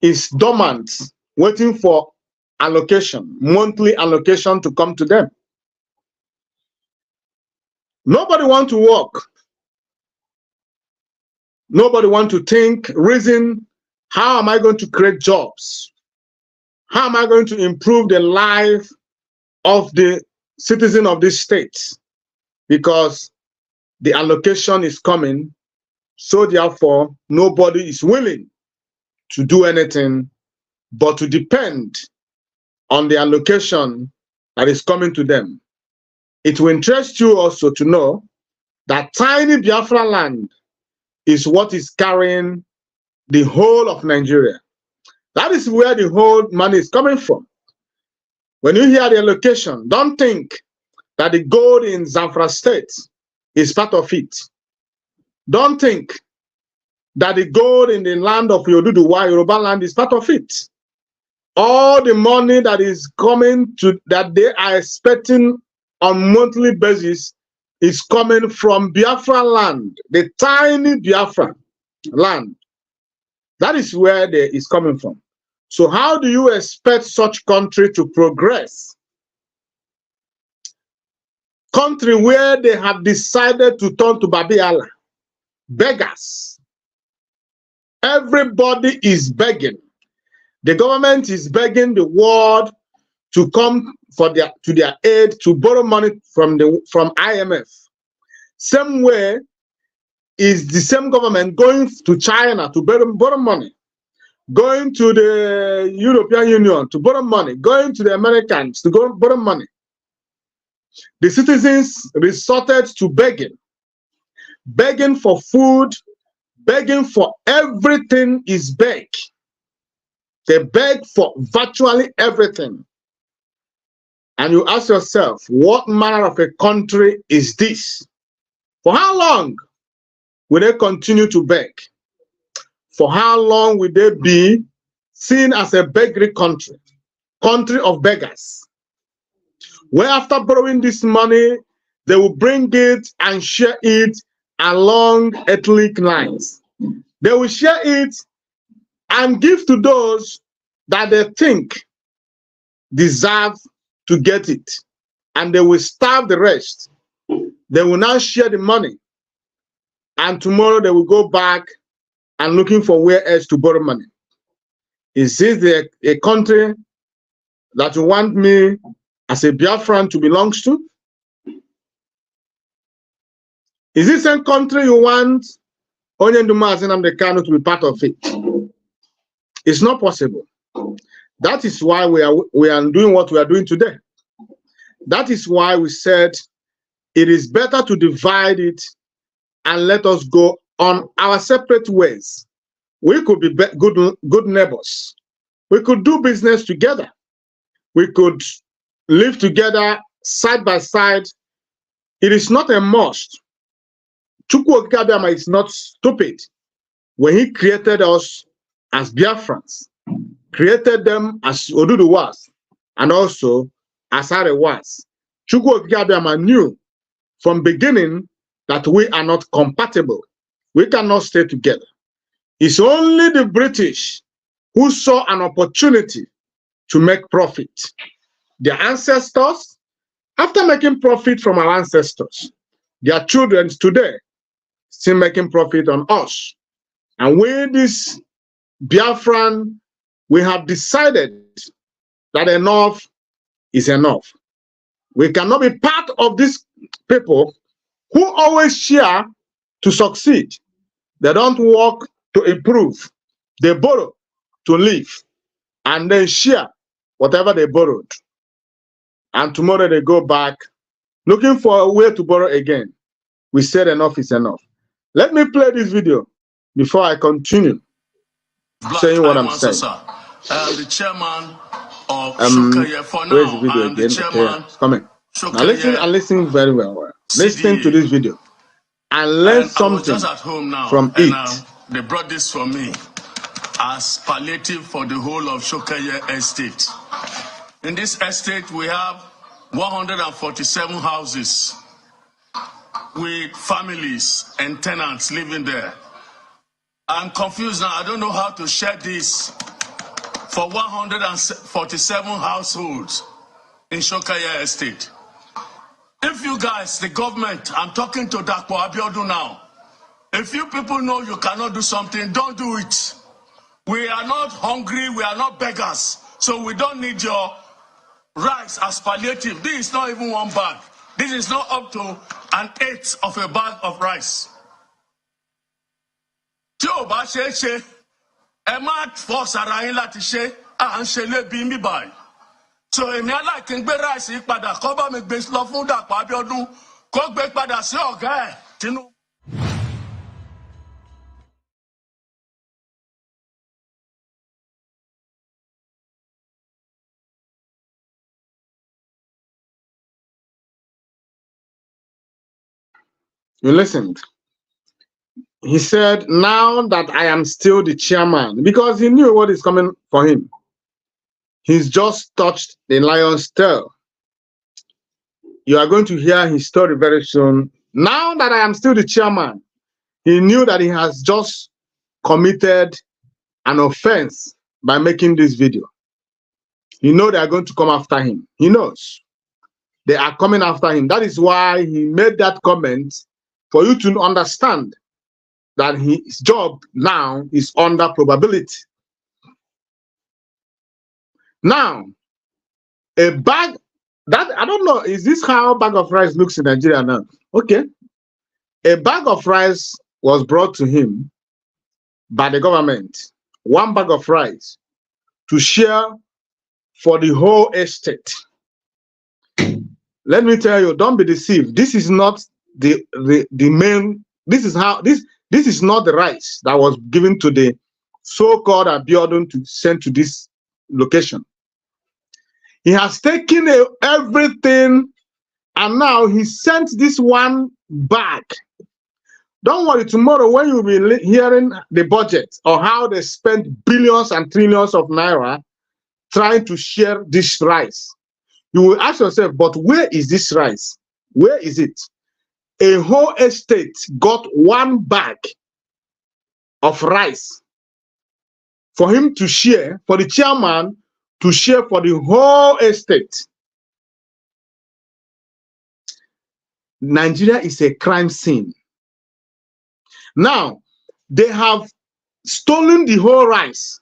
is dormant, waiting for allocation, monthly allocation to come to them. Nobody wants to work. Nobody wants to think, reason, how am I going to create jobs? How am I going to improve the life of the citizen of this state? Because the allocation is coming, so therefore nobody is willing to do anything but to depend on the allocation that is coming to them. It will interest you also to know that tiny Biafra land is what is carrying the whole of Nigeria. That is where the whole money is coming from. When you hear the allocation, don't think that the gold in Zamfara state is part of it. Don't think that the gold in the land of Yoruba, Yoruba land, is part of it. All the money that is coming to, that they are expecting on monthly basis, is coming from Biafra land, the tiny Biafra land. That is where they is coming from. So how do you expect such country to progress? Country where they have decided to turn to Babi Allah, beggars. Everybody is begging. The government is begging the world to come for to their aid, to borrow money from IMF. Same way is the same government going to China to borrow money, going to the European Union to borrow money, going to the Americans to go borrow money. The citizens resorted to begging for food, begging for everything is beg. They beg for virtually everything. And you ask yourself, what manner of a country is this? For how long will they continue to beg? For how long will they be seen as a beggary country, country of beggars? Where after borrowing this money, they will bring it and share it along ethnic lines. They will share it and give to those that they think deserve to get it. And they will starve the rest. They will now share the money. And tomorrow they will go back and looking for where else to borrow money. Is this a country that you want me as a Biafran to belong to? Is this a country you want Onyenduma Azinamde Kanu to be part of it? It's not possible. That is why we are doing what we are doing today. That is why we said it is better to divide it and let us go on our separate ways. We could be good neighbors. We could do business together. We could live together side by side. It is not a must. Chukwu Okike is not stupid. When he created us as Biafrans, created them as Odudu was, and also as Are was. Chukwu Okike knew from beginning that we are not compatible. We cannot stay together. It's only the British who saw an opportunity to make profit. Their ancestors, after making profit from our ancestors, their children today still making profit on us. And with this Biafran, we have decided that enough is enough. We cannot be part of these people who always share to succeed. They don't work to improve. They borrow to live and then share whatever they borrowed. And tomorrow they go back looking for a way to borrow again. We said enough is enough. Let me play this video before I continue saying what I'm saying. The chairman of Shukaya for now. Where's the video again? Okay, it's coming. Now listen and listen very well. Listen to this video and learn something at home now, from it. They brought this for me as palliative for the whole of Shukaya estate. In this estate, we have 147 houses with families and tenants living there. I'm confused now. I don't know how to share this for 147 households in Shokaya Estate. If you guys, the government, I'm talking to Dakpo Abiodun now. If you people know you cannot do something, don't do it. We are not hungry, we are not beggars. So we don't need your rice as palliative. This is not even one bag. This is not up to an eighth of a bag of rice. Tí o bá ṣe é ṣe, ẹ má force ara yín láti ṣe, à ń ṣe lébi mi báyìí. So èmi aláìkí ń gbé rice yìí padà, kó bá mi gbé lọ fún Dàpọ̀ Abíọ́dún, kó gbé padà sí ọ̀gá ẹ̀ Tinubu. You listened. He said, now that I am still the chairman, because he knew what is coming for him. He's just touched the lion's tail. You are going to hear his story very soon. Now that I am still the chairman, he knew that he has just committed an offense by making this video. He knows they are going to come after him. He knows they are coming after him. That is why he made that comment, for you to understand that his job now is under probability. Now, a bag, that I don't know, is this how a bag of rice looks in Nigeria now? Okay. A bag of rice was brought to him by the government, one bag of rice to share for the whole estate. Let me tell you, don't be deceived. This is not the main, this is not the rice that was given to the so-called Abiodun to send to this location. He has taken everything, and now he sent this one bag. Don't worry, tomorrow when you'll be hearing the budget or how they spend billions and trillions of naira trying to share this rice, you will ask yourself, but where is this rice? Where is it? A whole estate got one bag of rice for him to share, for the chairman to share for the whole estate. Nigeria is a crime scene. Now, they have stolen the whole rice.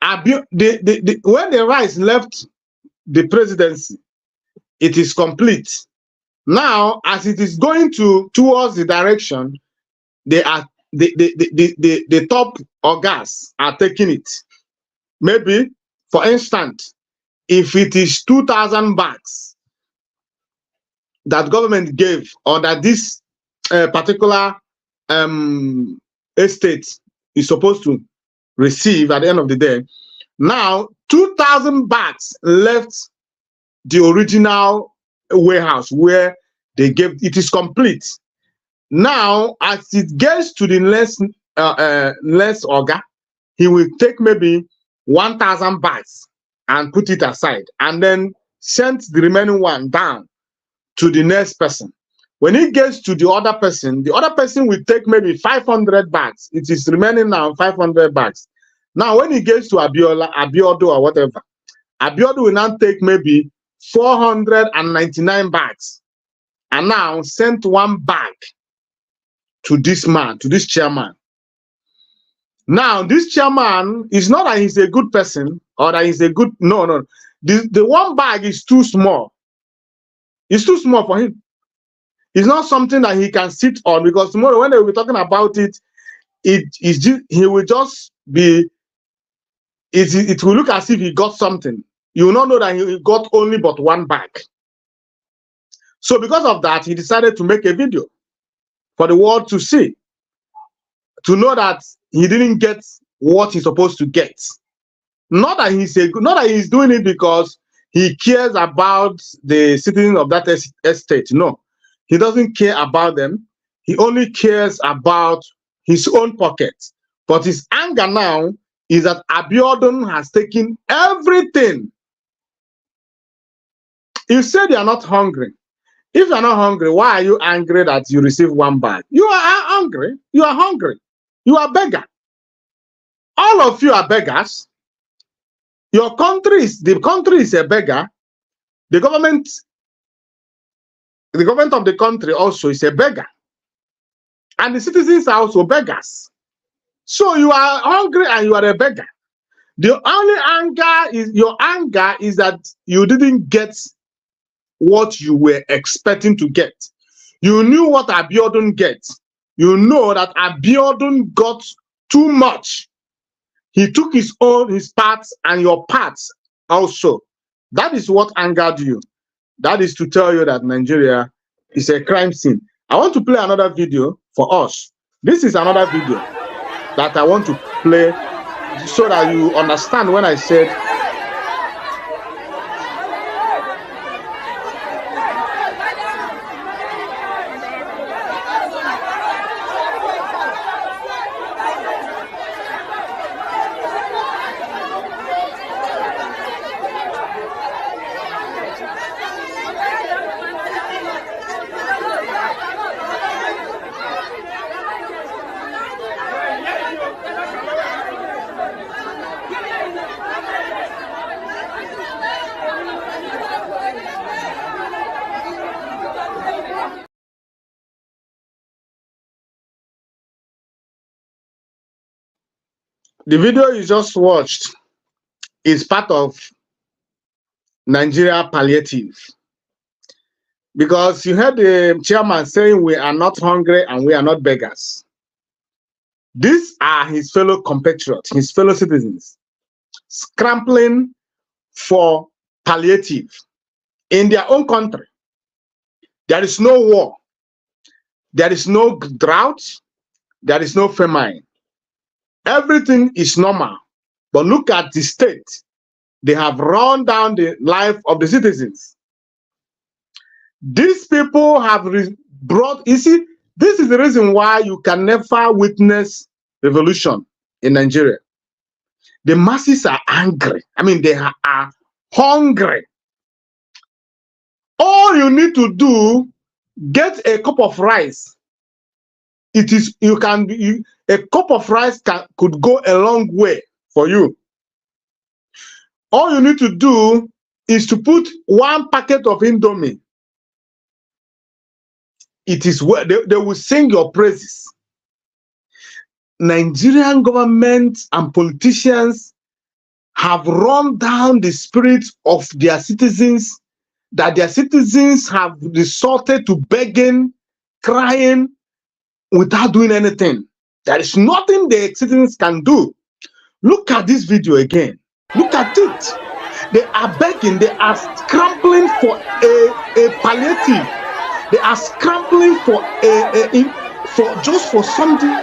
When the rice left the presidency, it is complete. Now, as it is going towards the direction, the top organs are taking it. Maybe, for instance, if it is 2,000 bags that government gave, or that this particular estate is supposed to receive at the end of the day, now 2,000 bags left the original warehouse where they gave it. Is complete. Now, as it gets to the less organ, he will take maybe 1,000 bags and put it aside, and then send the remaining one down to the next person. When it gets to the other person will take maybe 500 bags. It is remaining now 500 bags. Now, when it gets to Abiodun or whatever, Abiodun will now take maybe 499 bags, and now sent one bag to this man, to this chairman. Now, this chairman is not that he's a good person or that he's a good, no. The one bag is too small. It's too small for him. It's not something that he can sit on, because tomorrow when they will be talking about it, he will just be, it will look as if he got something. You will not know that he got only but one bag. So because of that, he decided to make a video for the world to see, to know that he didn't get what he's supposed to get. Not that he's doing it because he cares about the citizens of that estate. No, he doesn't care about them. He only cares about his own pocket. But his anger now is that Abiodun has taken everything You said you are not hungry. If you are not hungry, why are you angry that you receive one bag? You are hungry. You are hungry. You are beggar. All of you are beggars. Your country is a beggar. The government of the country also is a beggar. And the citizens are also beggars. So you are hungry and you are a beggar. The only your anger is that you didn't get what you were expecting to get. You knew what Abiodun gets. You know that Abiodun got too much. He took his parts and your parts also. That is what angered you. That is to tell you that Nigeria is a crime scene. I want to play another video for us. This is another video that I want to play so that you understand when I said the video you just watched is part of Nigeria palliative. Because you heard the chairman saying we are not hungry and we are not beggars. These are his fellow compatriots, his fellow citizens, scrambling for palliative in their own country. There is no war. There is no drought. There is no famine. Everything is normal. But look at the state. They have run down the life of the citizens. These people have brought, you see, this is the reason why you can never witness revolution in Nigeria. The masses are angry. I mean, they are hungry. All you need to do, get a cup of rice. A cup of rice could go a long way for you. All you need to do is to put one packet of Indomie. It is where they will sing your praises. Nigerian government and politicians have run down the spirit of their citizens, that their citizens have resorted to begging, crying, without doing anything. There is nothing the citizens can do. Look at this video again. Look at it. They are begging, they are scrambling for a palliative. They are scrambling for just for something.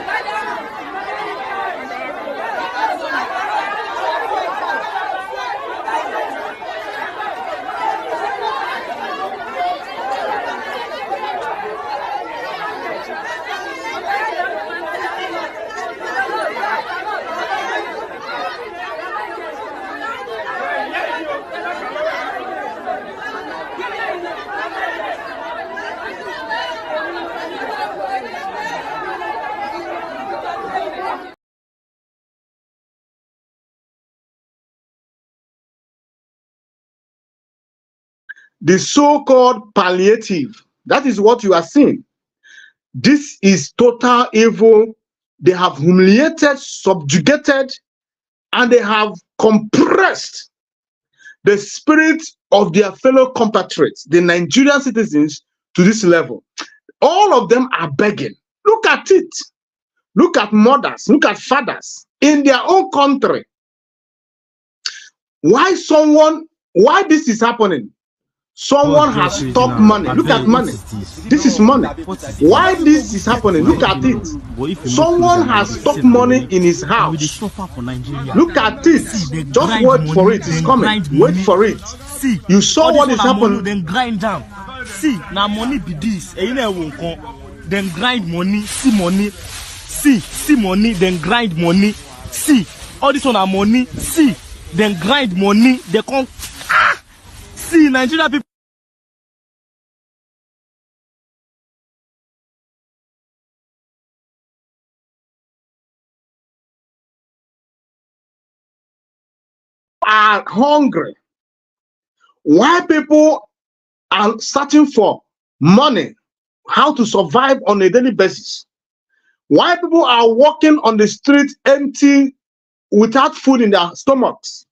The so-called palliative, that is what you are seeing. This is total evil. They have humiliated, subjugated, and they have compressed the spirit of their fellow compatriots, the Nigerian citizens, to this level. All of them are begging. Look at it. Look at mothers, look at fathers in their own country. Why this is happening? Someone has stopped money. Look at money. This is money. Why this is happening? Look at it. Someone has stopped money in his house. Look at it. Just wait for it. It's coming. Wait for it. You saw what is happening. Then grind down. See, now money be this. Then grind money. See money. See money. Then grind money. See, all this one are money. See, then grind money. They come. See, Nigeria people. are hungry, why people are searching for money, how to survive on a daily basis, why people are walking on the street empty without food in their stomachs,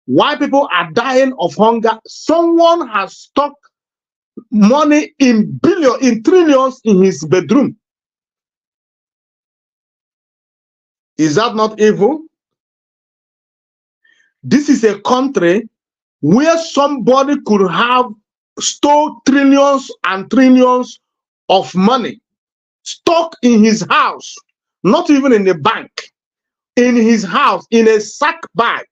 why people are dying of hunger, someone has stuck money in billions, in trillions in his bedroom. Is that not evil? This is a country where somebody could have stole trillions and trillions of money stuck in his house, not even in the bank, in his house, in a sack bag.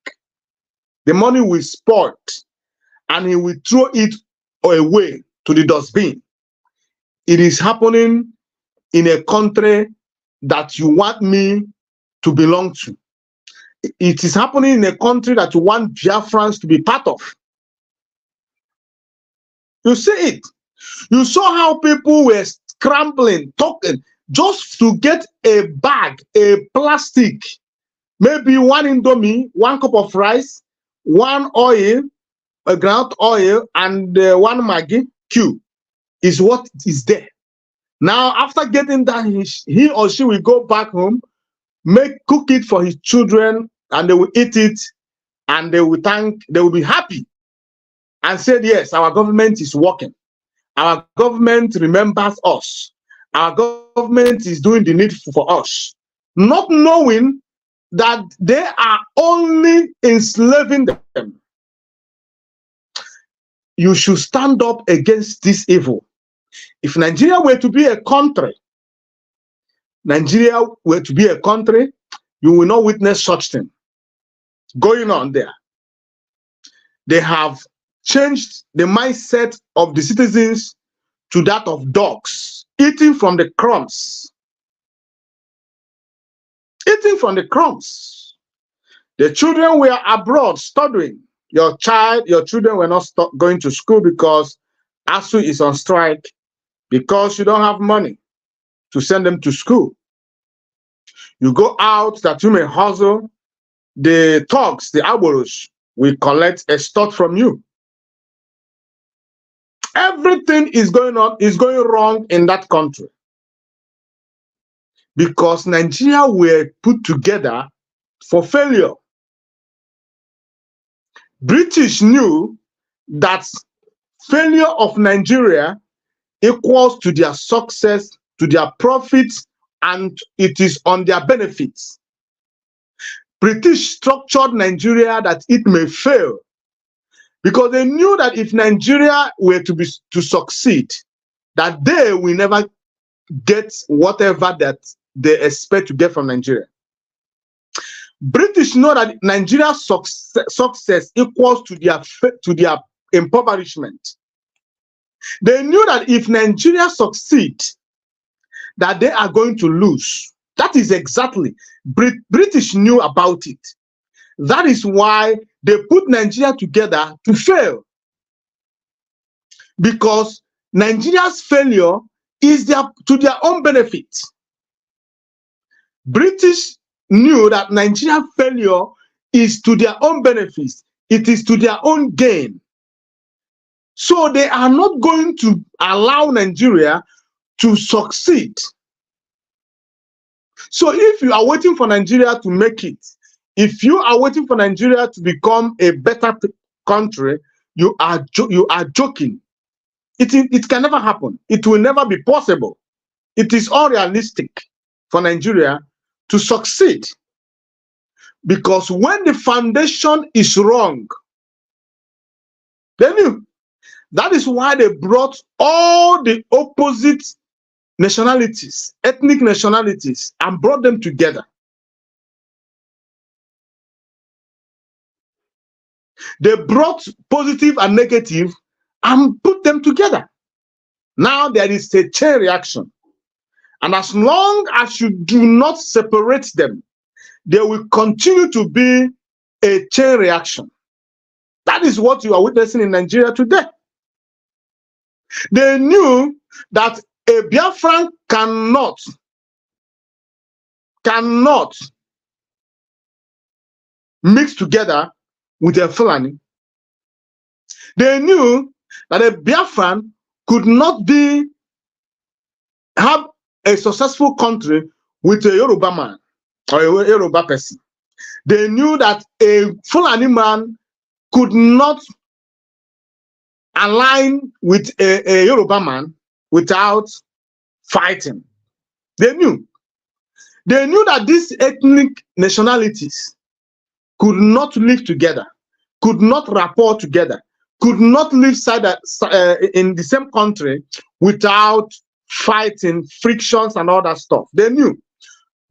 The money will spoil and he will throw it away to the dustbin. It is happening in a country that you want me to belong to. It is happening in a country that you want Biafrans to be part of. You see it. You saw how people were scrambling, talking, just to get a bag, a plastic, maybe one Indomie, one cup of rice, one oil, a ground oil, and one Maggi cube is what is there. Now, after getting that, he or she will go back home, cook it for his children, and they will eat it, and they will be happy and say, yes, our government is working. Our government remembers us. Our government is doing the needful for us. Not knowing that they are only enslaving them. You should stand up against this evil. If Nigeria were to be a country, you will not witness such thing going on there. They have changed the mindset of the citizens to that of dogs, eating from the crumbs. Eating from the crumbs. The children were abroad studying. Your children were not going to school because ASU is on strike, because you don't have money to send them to school. You go out that you may hustle. The thugs, the aboros, will collect a start from you. Everything is going wrong in that country because Nigeria were put together for failure. British knew that failure of Nigeria equals to their success, to their profits, and it is on their benefits. British structured Nigeria that it may fail because they knew that if Nigeria were to succeed, that they will never get whatever that they expect to get from Nigeria. British know that Nigeria's success equals to their impoverishment. They knew that if Nigeria succeeds, that they are going to lose. That is exactly. British knew about it. That is why they put Nigeria together to fail. Because Nigeria's failure is to their own benefit. British knew that Nigeria's failure is to their own benefits. It is to their own gain. So they are not going to allow Nigeria to succeed. So if you are waiting for Nigeria to make it, if you are waiting for Nigeria to become a better country, you are joking. It can never happen. It will never be possible. It is unrealistic for Nigeria to succeed. Because when the foundation is wrong, they knew. That is why they brought all the opposite nationalities, ethnic nationalities, and brought them together. They brought positive and negative and put them together. Now there is a chain reaction. And as long as you do not separate them, there will continue to be a chain reaction. That is what you are witnessing in Nigeria today. They knew that a Biafran cannot mix together with a Fulani. They knew that a Biafran could not have a successful country with a Yoruba man or a Yoruba person. They knew that a Fulani man could not align with a Yoruba man without fighting. They knew. They knew that these ethnic nationalities could not live together, could not rapport together, could not live in the same country without fighting, frictions, and all that stuff. They knew.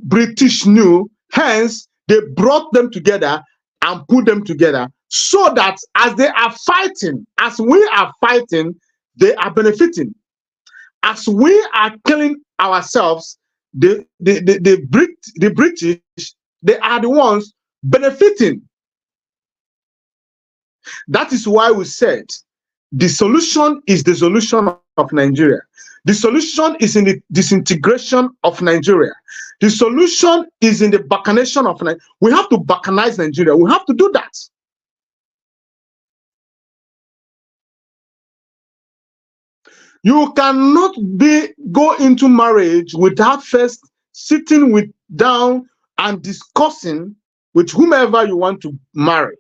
British knew. Hence, they brought them together and put them together so that as they are fighting, as we are fighting, they are benefiting. As we are killing ourselves, the British, they are the ones benefiting. That is why we said the solution is the solution of Nigeria. The solution is in the disintegration of Nigeria. The solution is in the balkanization of Nigeria. We have to balkanize Nigeria. We have to do that. You cannot go into marriage without first sitting down and discussing with whomever you want to marry.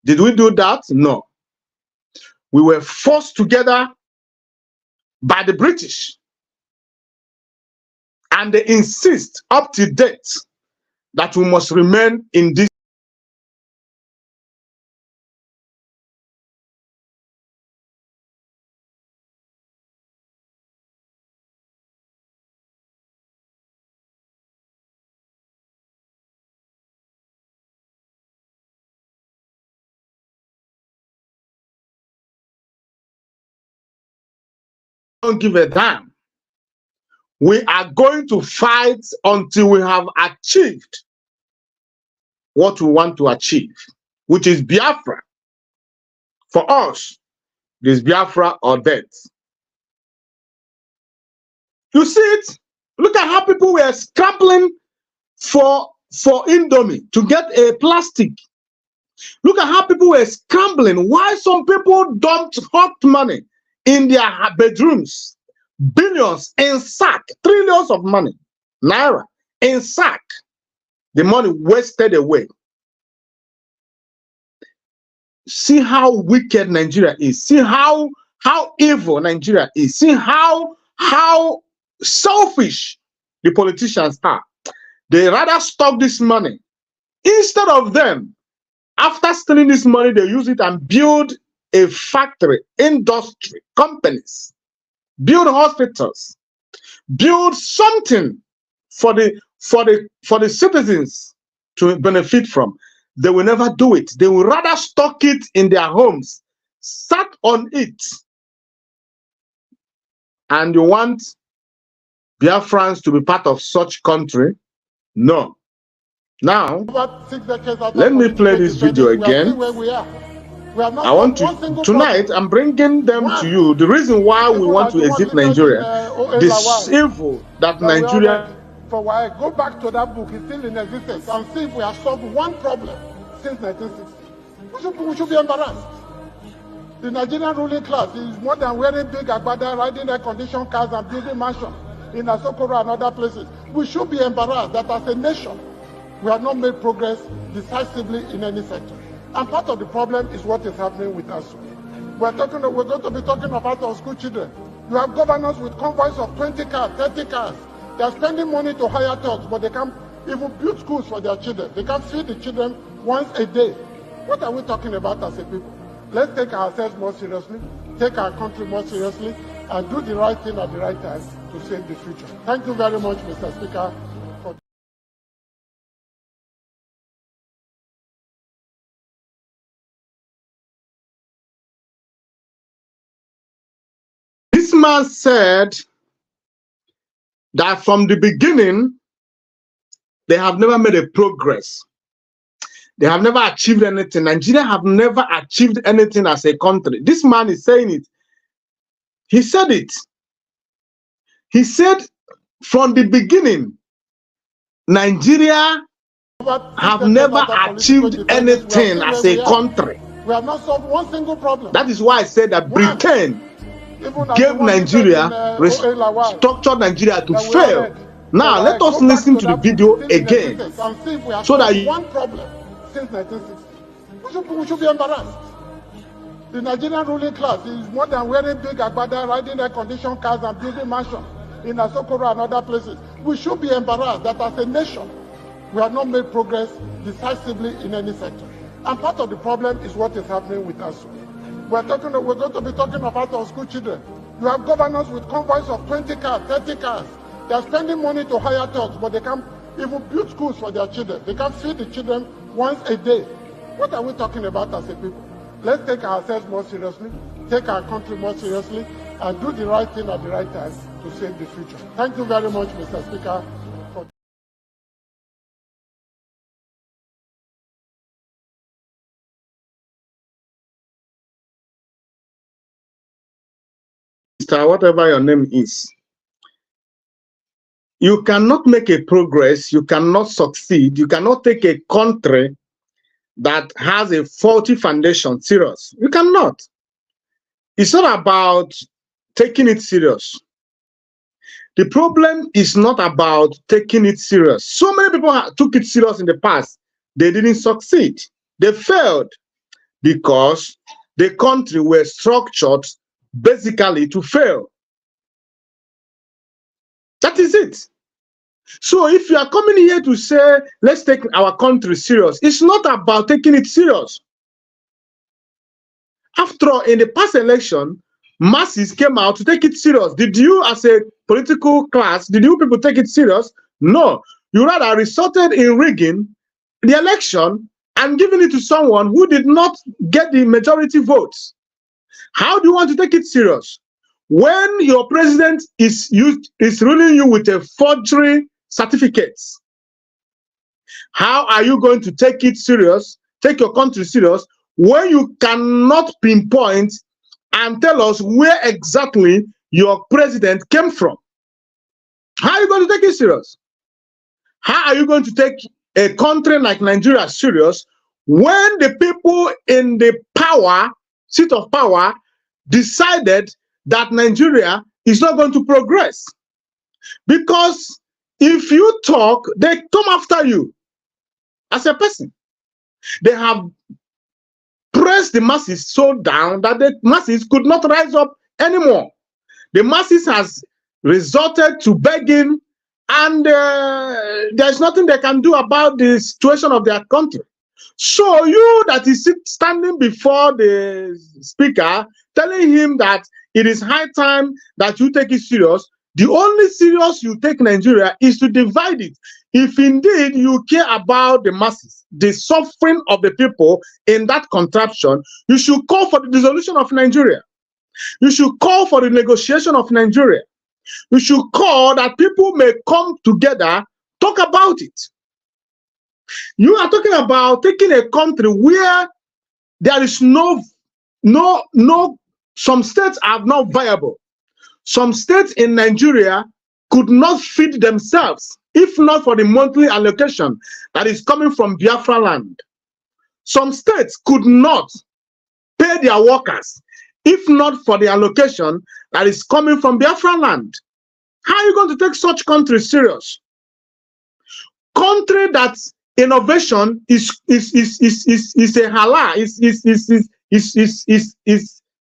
Did we do that? No. We were forced together by the British. And they insist up to date that we must remain in this. Don't give a damn. We are going to fight until we have achieved what we want to achieve, which is Biafra. For us, it is Biafra or death. You see it? Look at how people were scrambling for Indomie to get a plastic. Look at how people were scrambling. Why some people dumped hot money in their bedrooms, billions in sack, trillions of money, naira in sack. The money wasted away. See how wicked Nigeria is. See how evil Nigeria is. See how selfish the politicians are. They rather stock this money instead of them. After stealing this money, they use it and build a factory, industry, companies, build hospitals, build something for the citizens to benefit from. They will never do it. They will rather stock it in their homes, sat on it. And you want Biafrans to be part of such country? No. Now, let me play this video again. I want to, tonight, I'm bringing them to you. The reason why we want to exit Nigeria, this evil that Nigeria. For why go back to that book, it's still in existence, and see if we have solved one problem since 1960. We should be embarrassed. The Nigerian ruling class is more than wearing big agbada, riding air-conditioned cars and building mansions in Asokoro and other places. We should be embarrassed that as a nation, we have not made progress decisively in any sector. And part of the problem is what is happening with us. We're going to be talking about our school children. You have governors with convoys of 20 cars, 30 cars. They're spending money to hire thugs, but they can't even build schools for their children. They can't feed the children once a day. What are we talking about as a people? Let's take ourselves more seriously, take our country more seriously, and do the right thing at the right time to save the future. Thank you very much, Mr. Speaker. This man said that from the beginning, they have never made a progress. They have never achieved anything. Nigeria have never achieved anything as a country. This man is saying it. He said it. He said from the beginning, Nigeria have never achieved anything as a country. We have not solved one single problem. That is why I said that Britain gave Nigeria, structured Nigeria to fail. Now, let us listen to the video again so that one problem since 1960. We should be embarrassed. The Nigerian ruling class is more than wearing big agbada, riding air-conditioned cars and building mansions in Asokoro and other places. We should be embarrassed that as a nation, we have not made progress decisively in any sector. And part of the problem is what is happening with us. We're going to be talking about our school children. You have governors with convoys of 20 cars, 30 cars. They're spending money to hire thugs, but they can't even build schools for their children. They can't feed the children once a day. What are we talking about as a people? Let's take ourselves more seriously, take our country more seriously, and do the right thing at the right time to save the future. Thank you very much, Mr. Speaker. Whatever your name is, you cannot make a progress, you cannot succeed, you cannot take a country that has a faulty foundation serious. You cannot. It's not about taking it serious. The problem is not about taking it serious. So many people took it serious in the past. They didn't succeed. They failed because the country were structured basically to fail. That is it. So if you are coming here to say, let's take our country serious, it's not about taking it serious. After all, in the past election, masses came out to take it serious. Did you, as a political class, did you people take it serious? No. You rather resorted in rigging the election and giving it to someone who did not get the majority votes. How do you want to take it serious when your president is ruling you with a forgery certificates? How are you going to take it serious, take your country serious, when you cannot pinpoint and tell us where exactly your president came from? How are you going to take it serious? How are you going to take a country like Nigeria serious when the people in the seat of power decided that Nigeria is not going to progress? Because if you talk, they come after you as a person. They have pressed the masses so down that the masses could not rise up anymore. The masses has resorted to begging, and there's nothing they can do about the situation of their country. So you that is standing before the speaker, telling him that it is high time that you take it serious, the only serious you take Nigeria is to divide it. If indeed you care about the masses, the suffering of the people in that contraption, you should call for the dissolution of Nigeria. You should call for the negotiation of Nigeria. You should call that people may come together, talk about it. You are talking about taking a country where there is some states are not viable. Some states in Nigeria could not feed themselves if not for the monthly allocation that is coming from Biafra land. Some states could not pay their workers if not for the allocation that is coming from Biafra land. How are you going to take such countries serious? Country that innovation is a halal,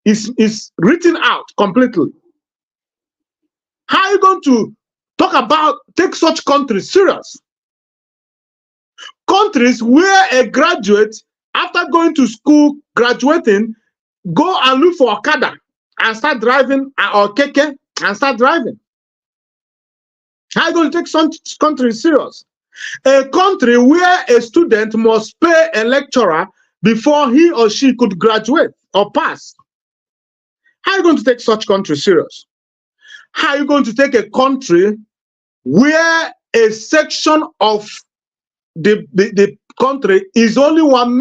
is written out completely. How are you going to take such countries serious? Countries where a graduate, after going to school, graduating, go and look for Okada and start driving, or Keke and start driving. How are you going to take such countries serious? A country where a student must pay a lecturer before he or she could graduate or pass. How are you going to take such countries serious? How are you going to take a country where a section of the country is only one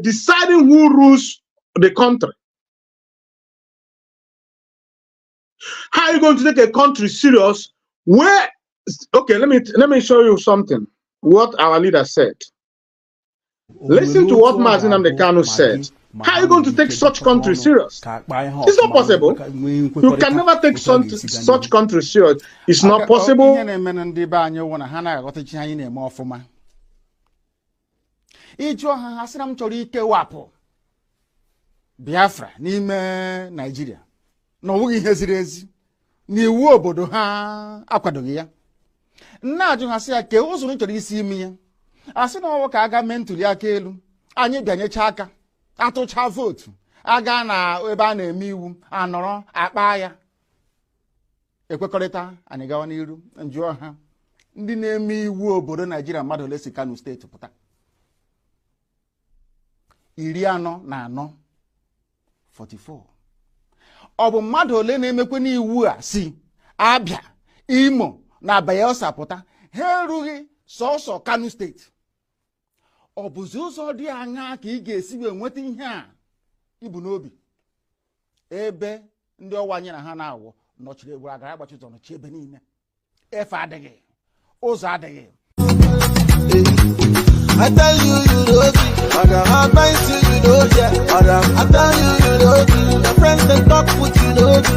deciding who rules the country? How are you going to take a country serious where Okay, let me show you something. What our leader said. Listen to what Mazin Amdekano said. How are you going to take such country serious? It's not possible. You can never take such country serious. It's not possible. Biafra n'ime Nigeria na ọwụghị ihe ziri ezi n'iwu obodo ha akwadoghị ya. Nna ajụ ha sị ya ke ụzọ chọrọ isi imi ya. Asị na ọwụ ka aga mee ntuli aka elu anyị bịanyecha aka atụcha vootu aga na ebe a na-eme iwu anọrọ akpa ya ekwekọrịta anyị gawa n'iru. Njụọ ha ndị na-eme iwu obodo Nigeria mmadụ ole si Kano steeti pụta 44. Ọ bụ mmadụ ole na-emekwe n'iwu a si Abia, Imo na Bayelsa pụta ha erughị sọsọ Kano steeti. Ọ bụzi ụzọ dị aṅaa ka ị ga-esi wee nweta ihe a ibu n'obi ebe ndị ọwa anyị na ha na-awụ nọchiri egwu agara agbachi ụzọ nọchi ebe niile efe adịghị ụzọ adịghị. I tell you, you know me. I advise you, you know yeah. I tell you, you know me. The friends they talk with you know me.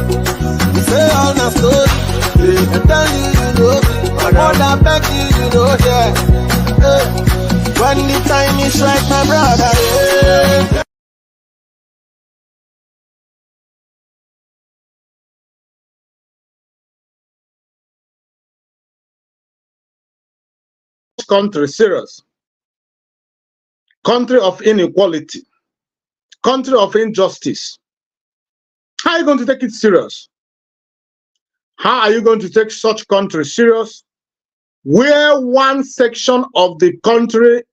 You say all the story. I tell you, you know me. All I beg you, you know yeah. When the time is right, my brother. Yeah. Country serious. Country of inequality, country of injustice. How are you going to take it serious? How are you going to take such country serious where one section of the country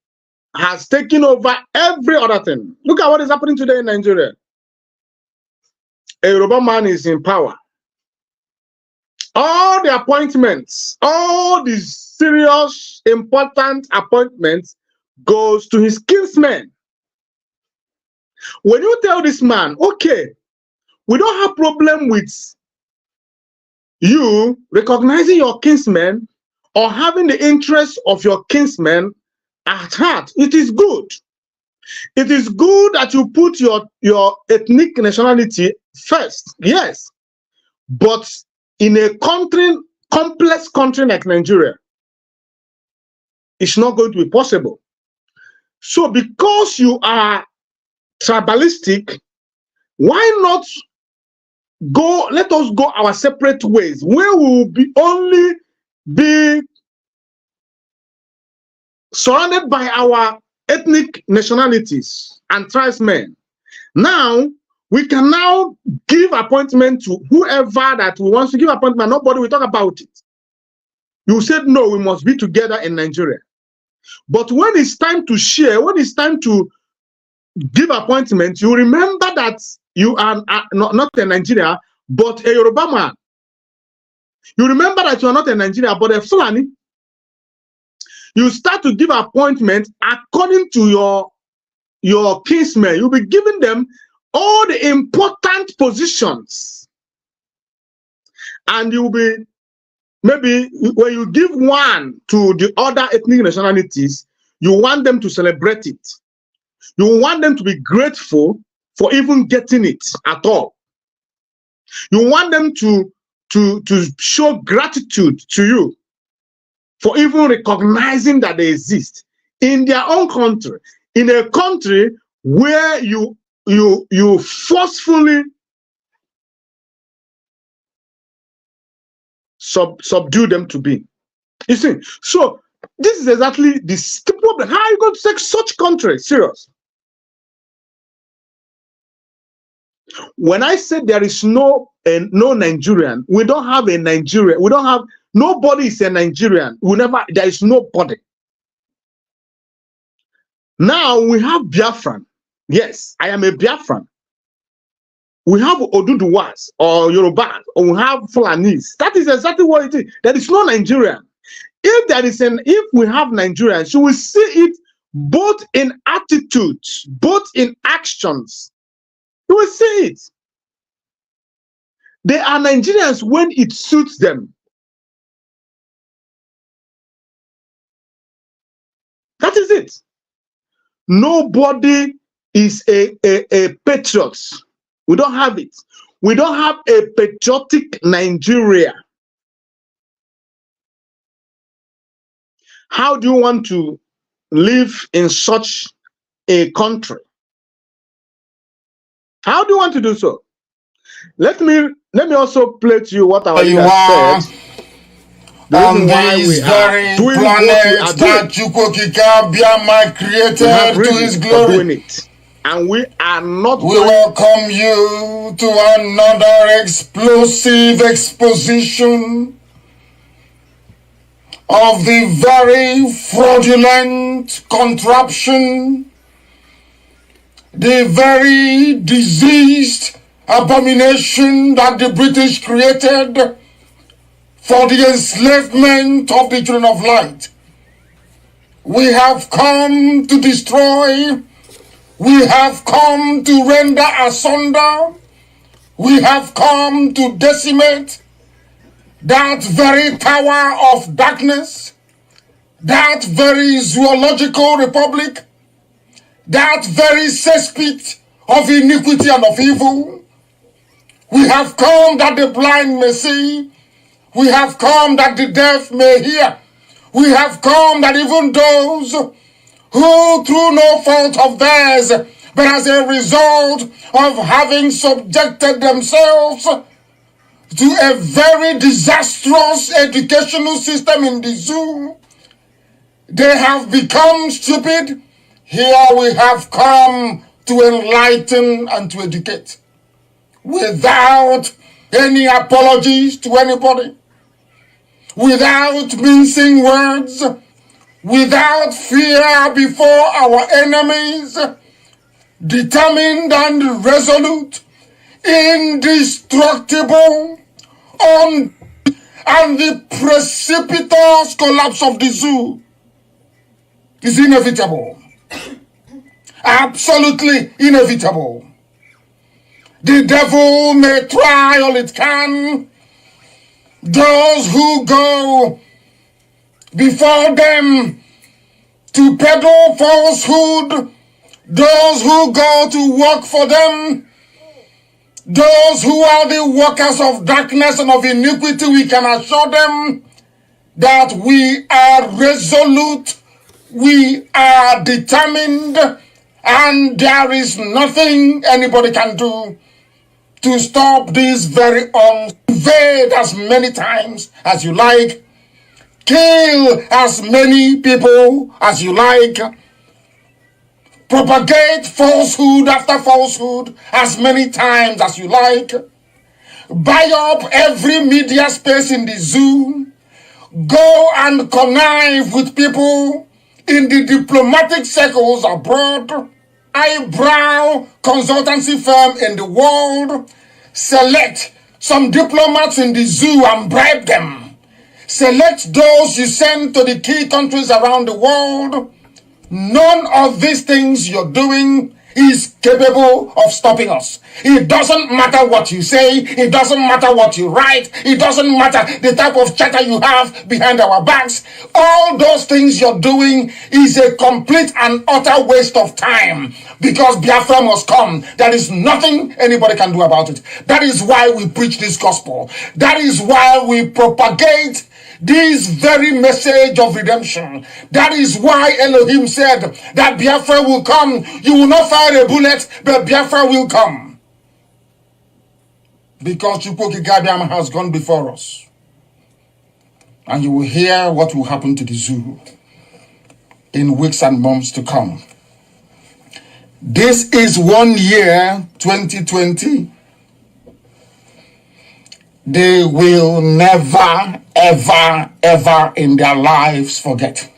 has taken over every other thing? Look at what is happening today in Nigeria. A Yoruba man is in power. All the appointments, all these serious, important appointments goes to his kinsmen. When you tell this man, okay, we don't have problem with you recognizing your kinsmen or having the interest of your kinsmen at heart, it is good. It is good that you put your ethnic nationality first, yes. But in a country, complex country like Nigeria, it's not going to be possible. So because you are tribalistic, why not go, let us go our separate ways, where we will be only be surrounded by our ethnic nationalities and tribesmen. Now, we can now give appointment to whoever that we want to give appointment. Nobody will talk about it. You said, no, we must be together in Nigeria. But when it's time to share, when it's time to give appointment, you remember that you are not a Nigeria, but a Yoruba man. You remember that you are not a Nigeria, but a Fulani. You start to give appointment according to your kinsmen. You'll be giving them all the important positions. And you'll be, maybe when you give one to the other ethnic nationalities, you want them to celebrate it. You want them to be grateful for even getting it at all. You want them to show gratitude to you for even recognizing that they exist in their own country, in a country where you forcefully subdue them to be. You see, so this is exactly the problem. How are you going to take such country serious? When I said there is no Nigerian, we don't have a Nigerian. We don't have, nobody is a Nigerian. There is nobody. Now we have Biafran. Yes, I am a Biafran. We have Oduduwas or Yoruba, or we have Fulanese. That is exactly what it is. There is no Nigerian. If we have Nigerians, you will see it both in attitudes, both in actions. You will see it. They are Nigerians when it suits them. That is it. Nobody is a patriot. We don't have it. We don't have a patriotic Nigeria. How do you want to live in such a country? How do you want to do so? Let me also play to you what our leader said. On this very planet that Chukwokika Biama created to his glory. And we are not. We welcome you to another explosive exposition of the very fraudulent contraption, the very diseased abomination that the British created for the enslavement of the children of light. We have come to destroy. We have come to render asunder. We have come to decimate that very power of darkness, that very zoological republic, that very cesspit of iniquity and of evil. We have come that the blind may see. We have come that the deaf may hear. We have come that even those who through no fault of theirs, but as a result of having subjected themselves to a very disastrous educational system in the zoo, they have become stupid. Here we have come to enlighten and to educate without any apologies to anybody, without mincing words, without fear before our enemies, determined and resolute, indestructible, and the precipitous collapse of the zoo is inevitable. Absolutely inevitable. The devil may try all it can. Those who go before them to peddle falsehood, those who go to work for them, those who are the workers of darkness and of iniquity, we can assure them that we are resolute, we are determined, and there is nothing anybody can do to stop this very invade as many times as you like, kill as many people as you like, propagate falsehood after falsehood as many times as you like, buy up every media space in the zoo, go and connive with people in the diplomatic circles abroad, eyebrow consultancy firm in the world, select some diplomats in the zoo and bribe them, select those you send to the key countries around the world. None of these things you're doing is capable of stopping us. It doesn't matter what you say, it doesn't matter what you write, it doesn't matter the type of chatter you have behind our backs. All those things you're doing is a complete and utter waste of time, because Biafra must come. There is nothing anybody can do about it. That is why we preach this gospel. That is why we propagate this very message of redemption. That is why Elohim said that Biafra will come. You will not fire a bullet, but Biafra will come. Because Chukwokika has gone before us. And you will hear what will happen to the zoo in weeks and months to come. This is 1 year, 2020. They will never, ever, ever in their lives forget.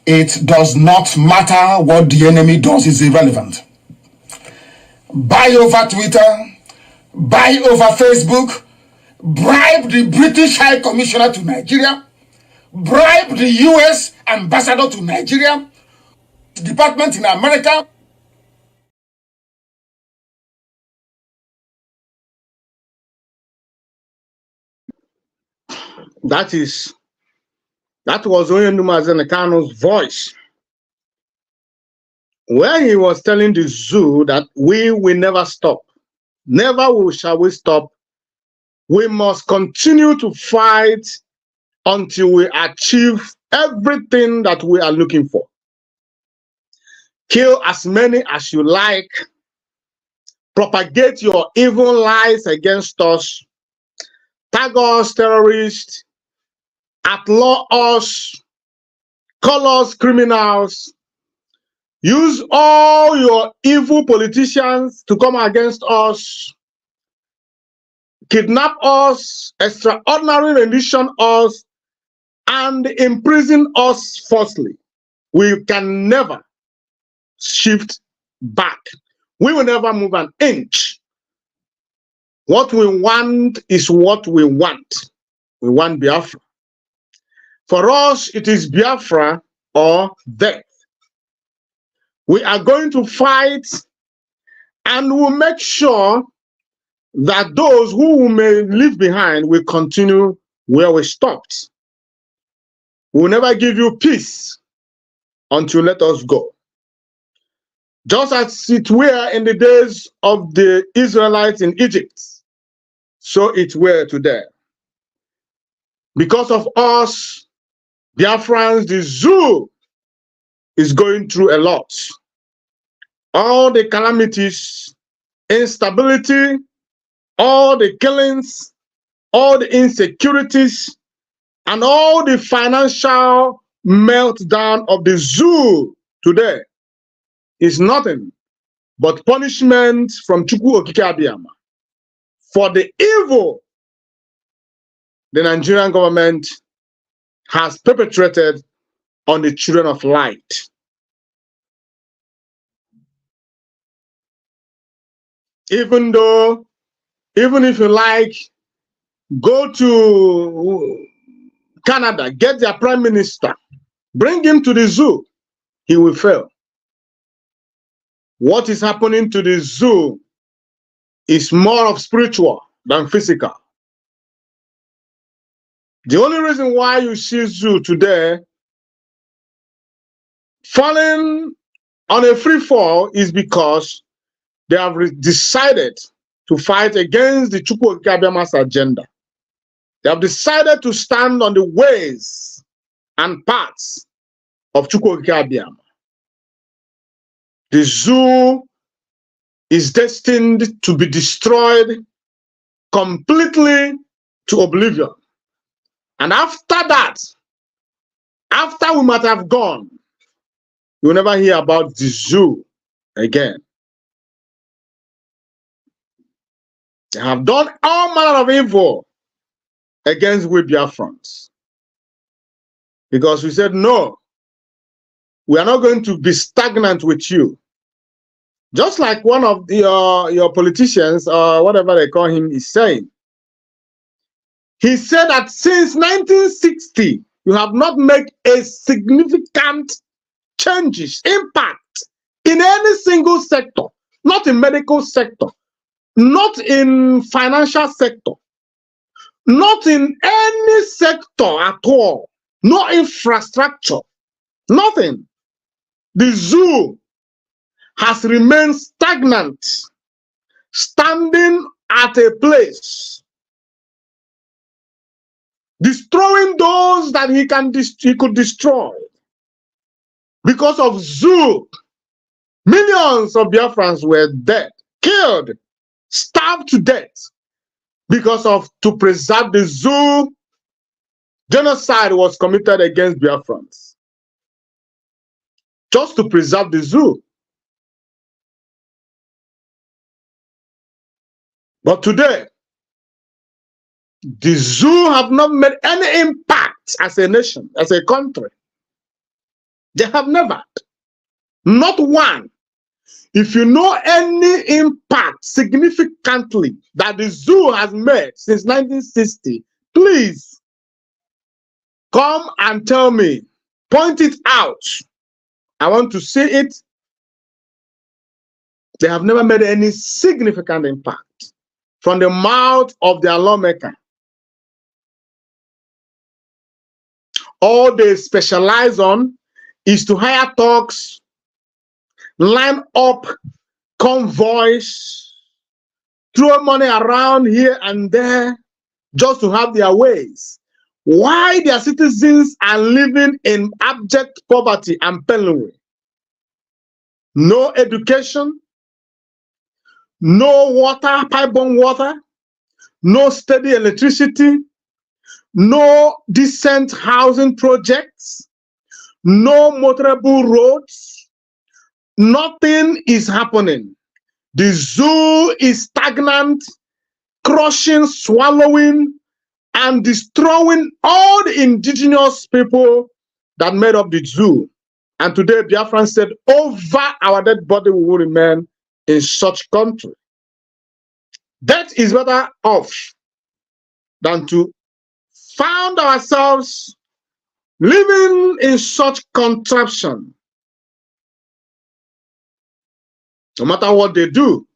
It does not matter what the enemy does, is irrelevant. Buy over Twitter, buy over Facebook, bribe the British High Commissioner to Nigeria, bribe the US Ambassador to Nigeria, department in America. That is That was Onyenumazen Kanu's voice, where he was telling the zoo that we will never stop. Never shall we stop. We must continue to fight until we achieve everything that we are looking for. Kill as many as you like. Propagate your evil lies against us. Tag us terrorists. Outlaw us. Call us criminals. Use all your evil politicians to come against us. Kidnap us, extraordinary rendition us, and imprison us falsely. We can never shift back. We will never move an inch. What we want is what we want. We want Biafra. For us, it is Biafra or death. We are going to fight, and we'll make sure that those who may leave behind will continue where we stopped. We'll never give you peace until you let us go. Just as it were in the days of the Israelites in Egypt, so it were today. Because of us, Biafrans, the zoo is going through a lot. All the calamities, instability, all the killings, all the insecurities, and all the financial meltdown of the zoo today is nothing but punishment from Chukwu Okike Abiyama for the evil the Nigerian government has perpetrated on the children of light. Even if you like, go to Canada, get their prime minister, bring him to the zoo, he will fail. What is happening to the zoo is more of spiritual than physical. The only reason why you see zoo today falling on a free fall is because they have decided to fight against the Chukwu Okike Abiyama's agenda. They have decided to stand on the ways and paths of Chukwu Okike Abiyama. The zoo is destined to be destroyed completely to oblivion. And after that, after we might have gone, you will never hear about the zoo again. They have done all manner of evil against we Biafrans. Because we said, no, we are not going to be stagnant with you. Just like one of your politicians, or whatever they call him, is saying. He said that since 1960, you have not made a significant changes, impact in any single sector, not in medical sector, not in financial sector, not in any sector at all, no infrastructure, nothing. The zoo has remained stagnant, standing at a place, destroying those that he could destroy. Because of zoo, millions of Biafrans were dead, killed, starved to death. Because of to preserve the zoo, genocide was committed against Biafrans. Just to preserve the zoo. But today, the zoo have not made any impact as a nation, as a country. They have never. Not one. If you know any impact significantly that the zoo has made since 1960, please come and tell me. Point it out. I want to see it. They have never made any significant impact from the mouth of their lawmaker. All they specialize on is to hire thugs, line up convoys, throw money around here and there just to have their ways. Why their citizens are living in abject poverty and penury? No education, no water, pipe-borne water, no steady electricity, no decent housing projects, no motorable roads. Nothing is happening. The zoo is stagnant, crushing, swallowing, and destroying all the indigenous people that made up the zoo. And today, Biafran said, over our dead body we will remain in such country. That is better off than to find ourselves living in such contraption. No matter what they do,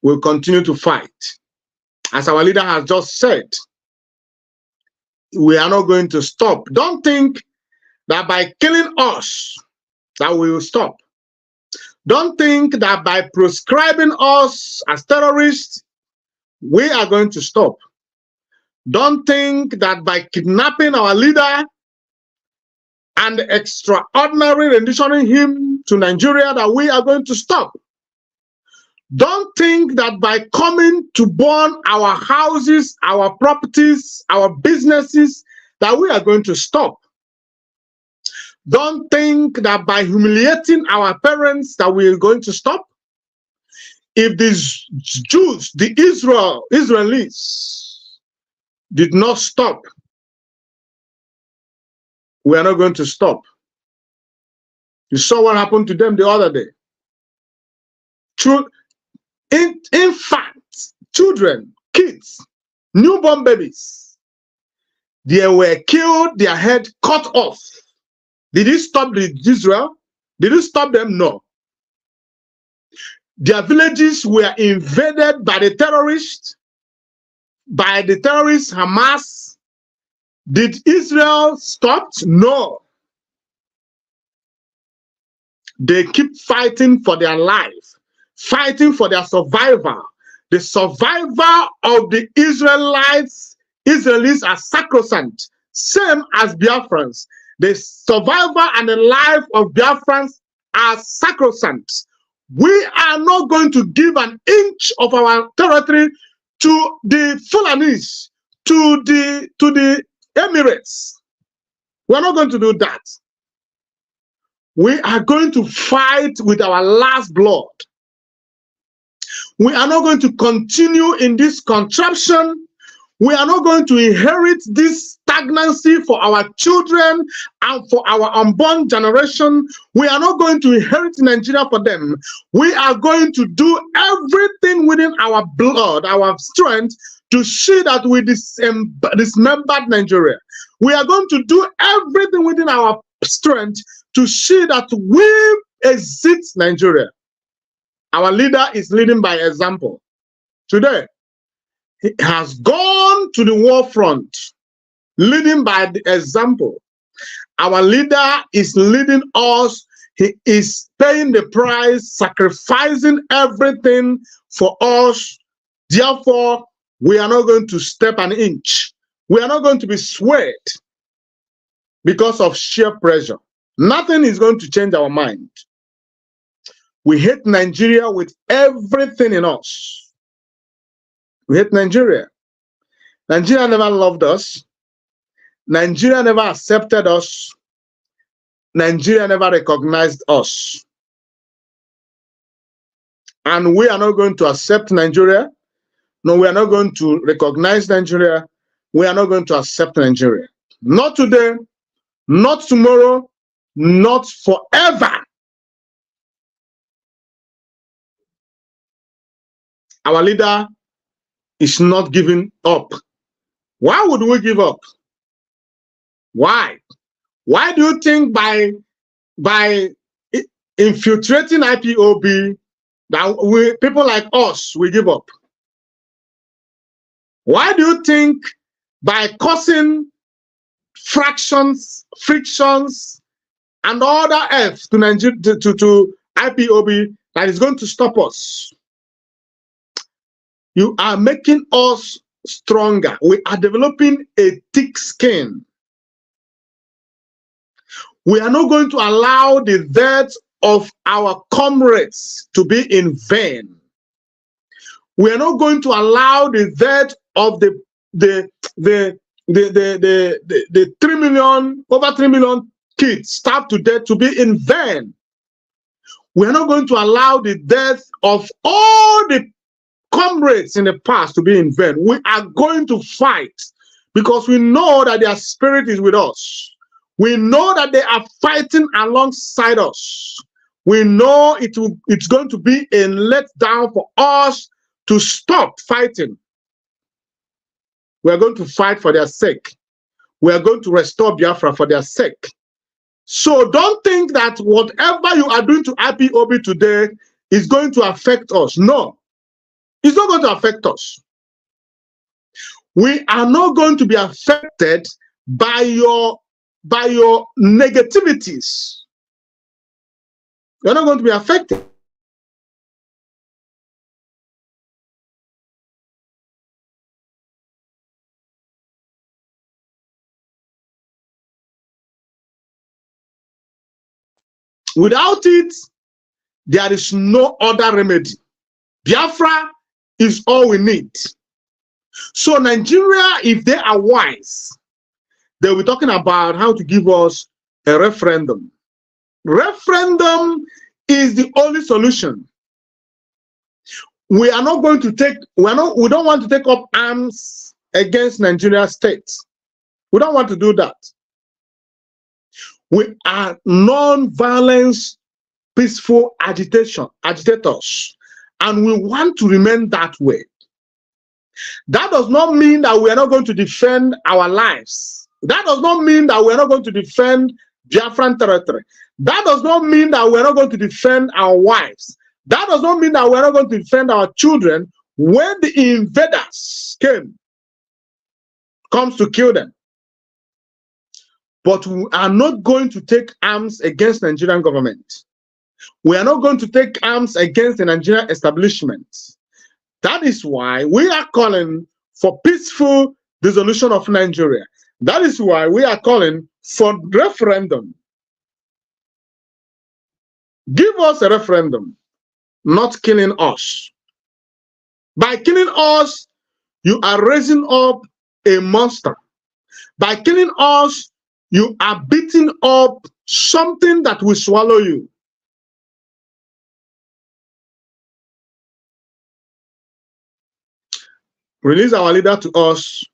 we'll continue to fight. As our leader has just said, we are not going to stop. Don't think that by killing us, that we will stop. Don't think that by proscribing us as terrorists, we are going to stop. Don't think that by kidnapping our leader and extraordinary renditioning him to Nigeria, that we are going to stop. Don't think that by coming to burn our houses, our properties, our businesses, that we are going to stop. Don't think that by humiliating our parents that we are going to stop. If these Jews, the Israelis, did not stop, we are not going to stop. You saw what happened to them the other day. Infants, children, kids, newborn babies, they were killed, their head cut off. Did it stop Israel? Did it stop them? No. Their villages were invaded by the terrorists, Hamas. Did Israel stop? No. They keep fighting for their life, fighting for their survival. The survival of the Israelis are sacrosanct, same as Biafrans. The survival and the life of Biafrans are sacrosanct. We are not going to give an inch of our territory to the Fulanis, to the Emirates. We are not going to do that. We are going to fight with our last blood. We are not going to continue in this contraption. We are not going to inherit this stagnancy for our children and for our unborn generation. We are not going to inherit Nigeria for them. We are going to do everything within our blood, our strength, to see that we dismembered Nigeria. We are going to do everything within our strength to see that we exit Nigeria. Our leader is leading by example. Today, he has gone to the war front, leading by the example. Our leader is leading us. He is paying the price, sacrificing everything for us. Therefore, we are not going to step an inch. We are not going to be swayed because of sheer pressure. Nothing is going to change our mind. We hate Nigeria with everything in us. We hate Nigeria. Nigeria never loved us. Nigeria never accepted us. Nigeria never recognized us. And we are not going to accept Nigeria. No, we are not going to recognize Nigeria. We are not going to accept Nigeria. Not today, not tomorrow, not forever. Our leader is not giving up. Why would we give up? Why? Why do you think by infiltrating IPOB that people like us will give up? Why do you think by causing frictions, and other F to Nigeria to IPOB that is going to stop us. You are making us stronger. We are developing a thick skin. We are not going to allow the death of our comrades to be in vain. We are not going to allow the death of the 3 million, over 3 million kids starved to death to be in vain. We are not going to allow the death of all the comrades in the past to be in vain. We are going to fight because we know that their spirit is with us. We know that they are fighting alongside us. We know it's going to be a letdown for us to stop fighting. We are going to fight for their sake. We are going to restore Biafra for their sake. So don't think that whatever you are doing to IPOB today is going to affect us. No, it's not going to affect us. We are not going to be affected by your negativities. You're not going to be affected. Without it, there is no other remedy. Biafra is all we need. So Nigeria, if they are wise, they'll be talking about how to give us a referendum. Referendum is the only solution. We are not going to take, we don't want to take up arms against Nigeria state. We don't want to do that. We are non-violence, peaceful agitators, and we want to remain that way. That does not mean that we are not going to defend our lives. That does not mean that we are not going to defend Biafran territory. That does not mean that we are not going to defend our wives. That does not mean that we are not going to defend our children when the invaders comes to kill them. But we are not going to take arms against the Nigerian government. We are not going to take arms against the Nigerian establishment. That is why we are calling for peaceful dissolution of Nigeria. That is why we are calling for referendum. Give us a referendum, not killing us. By killing us, you are raising up a monster. By killing us, you are beating up something that will swallow you. Release our leader to us.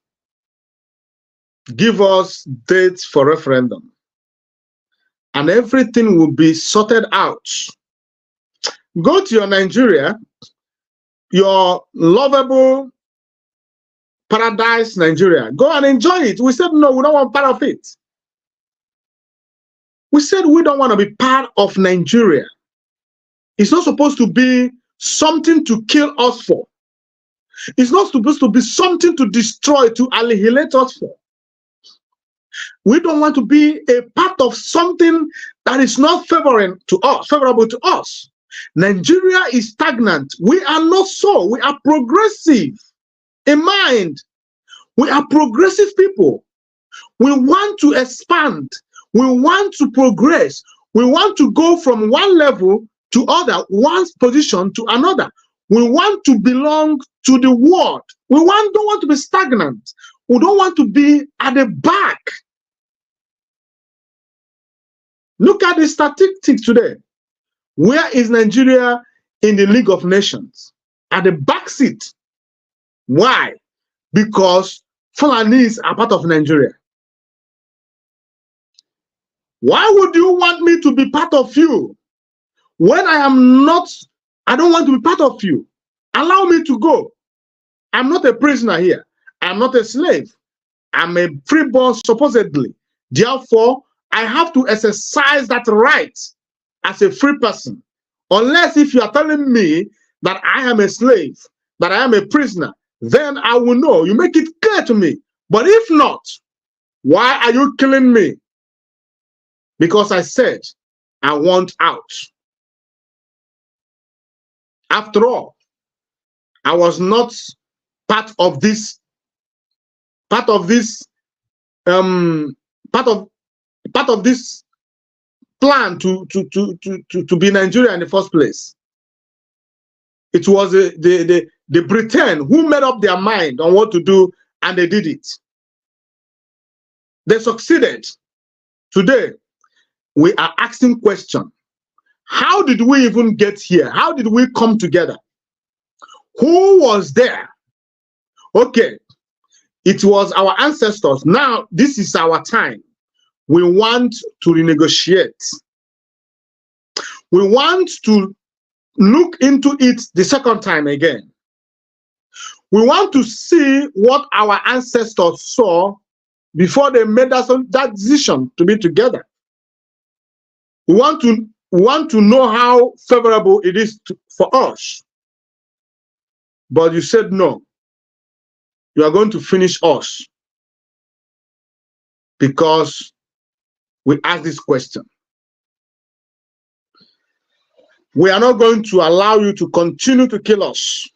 Give us dates for referendum. And everything will be sorted out. Go to your Nigeria, your lovable paradise Nigeria. Go and enjoy it. We said, no, we don't want part of it. We said we don't want to be part of Nigeria. It's not supposed to be something to kill us for. It's not supposed to be something to destroy, to annihilate us for. We don't want to be a part of something that is not favorable to us. Nigeria is stagnant. We are not so. We are progressive in mind. We are progressive people. We want to expand. We want to progress. We want to go from one level to other, one position to another. We want to belong to the world. We don't want to be stagnant. We don't want to be at the back. Look at the statistics today. Where is Nigeria in the League of Nations? At the back seat. Why? Because Fulanis are part of Nigeria. Why would you want me to be part of you when I am not? I don't want to be part of you. Allow me to go. I'm not a prisoner here. I'm not a slave. I'm a freeborn, supposedly. Therefore, I have to exercise that right as a free person. Unless if you are telling me that I am a slave, that I am a prisoner, then I will know. You make it clear to me. But if not, Why are you killing me? Because I said I want out. After all, I was not part of this part of this plan to be Nigeria in the first place. It was the Britain who made up their mind on what to do, and they did it. They succeeded. Today, we are asking questions. How did we even get here? How did we come together? Who was there? Okay, it was our ancestors. Now, this is our time. We want to renegotiate. We want to look into it the second time again. We want to see what our ancestors saw before they made that decision to be together. We want to know how favorable it is for us. But you said no. You are going to finish us because we asked this question. We are not going to allow you to continue to kill us.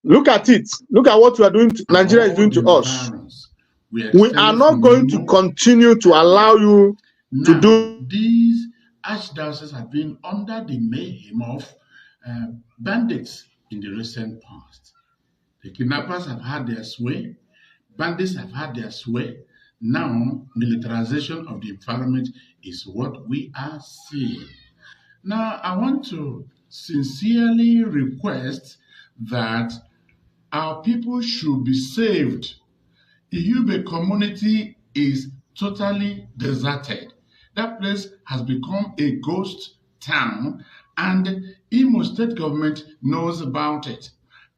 Look at it. Look at what you are doing. Nigeria is doing to us. We are not going to continue to allow you to do. These archdioceses have been under the mayhem of bandits in the recent past. The kidnappers have had their sway. Bandits have had their sway. Now, militarization of the environment is what we are seeing. Now, I want to sincerely request that our people should be saved. The Yoruba community is totally deserted. That place has become a ghost town, and Imo State government knows about it.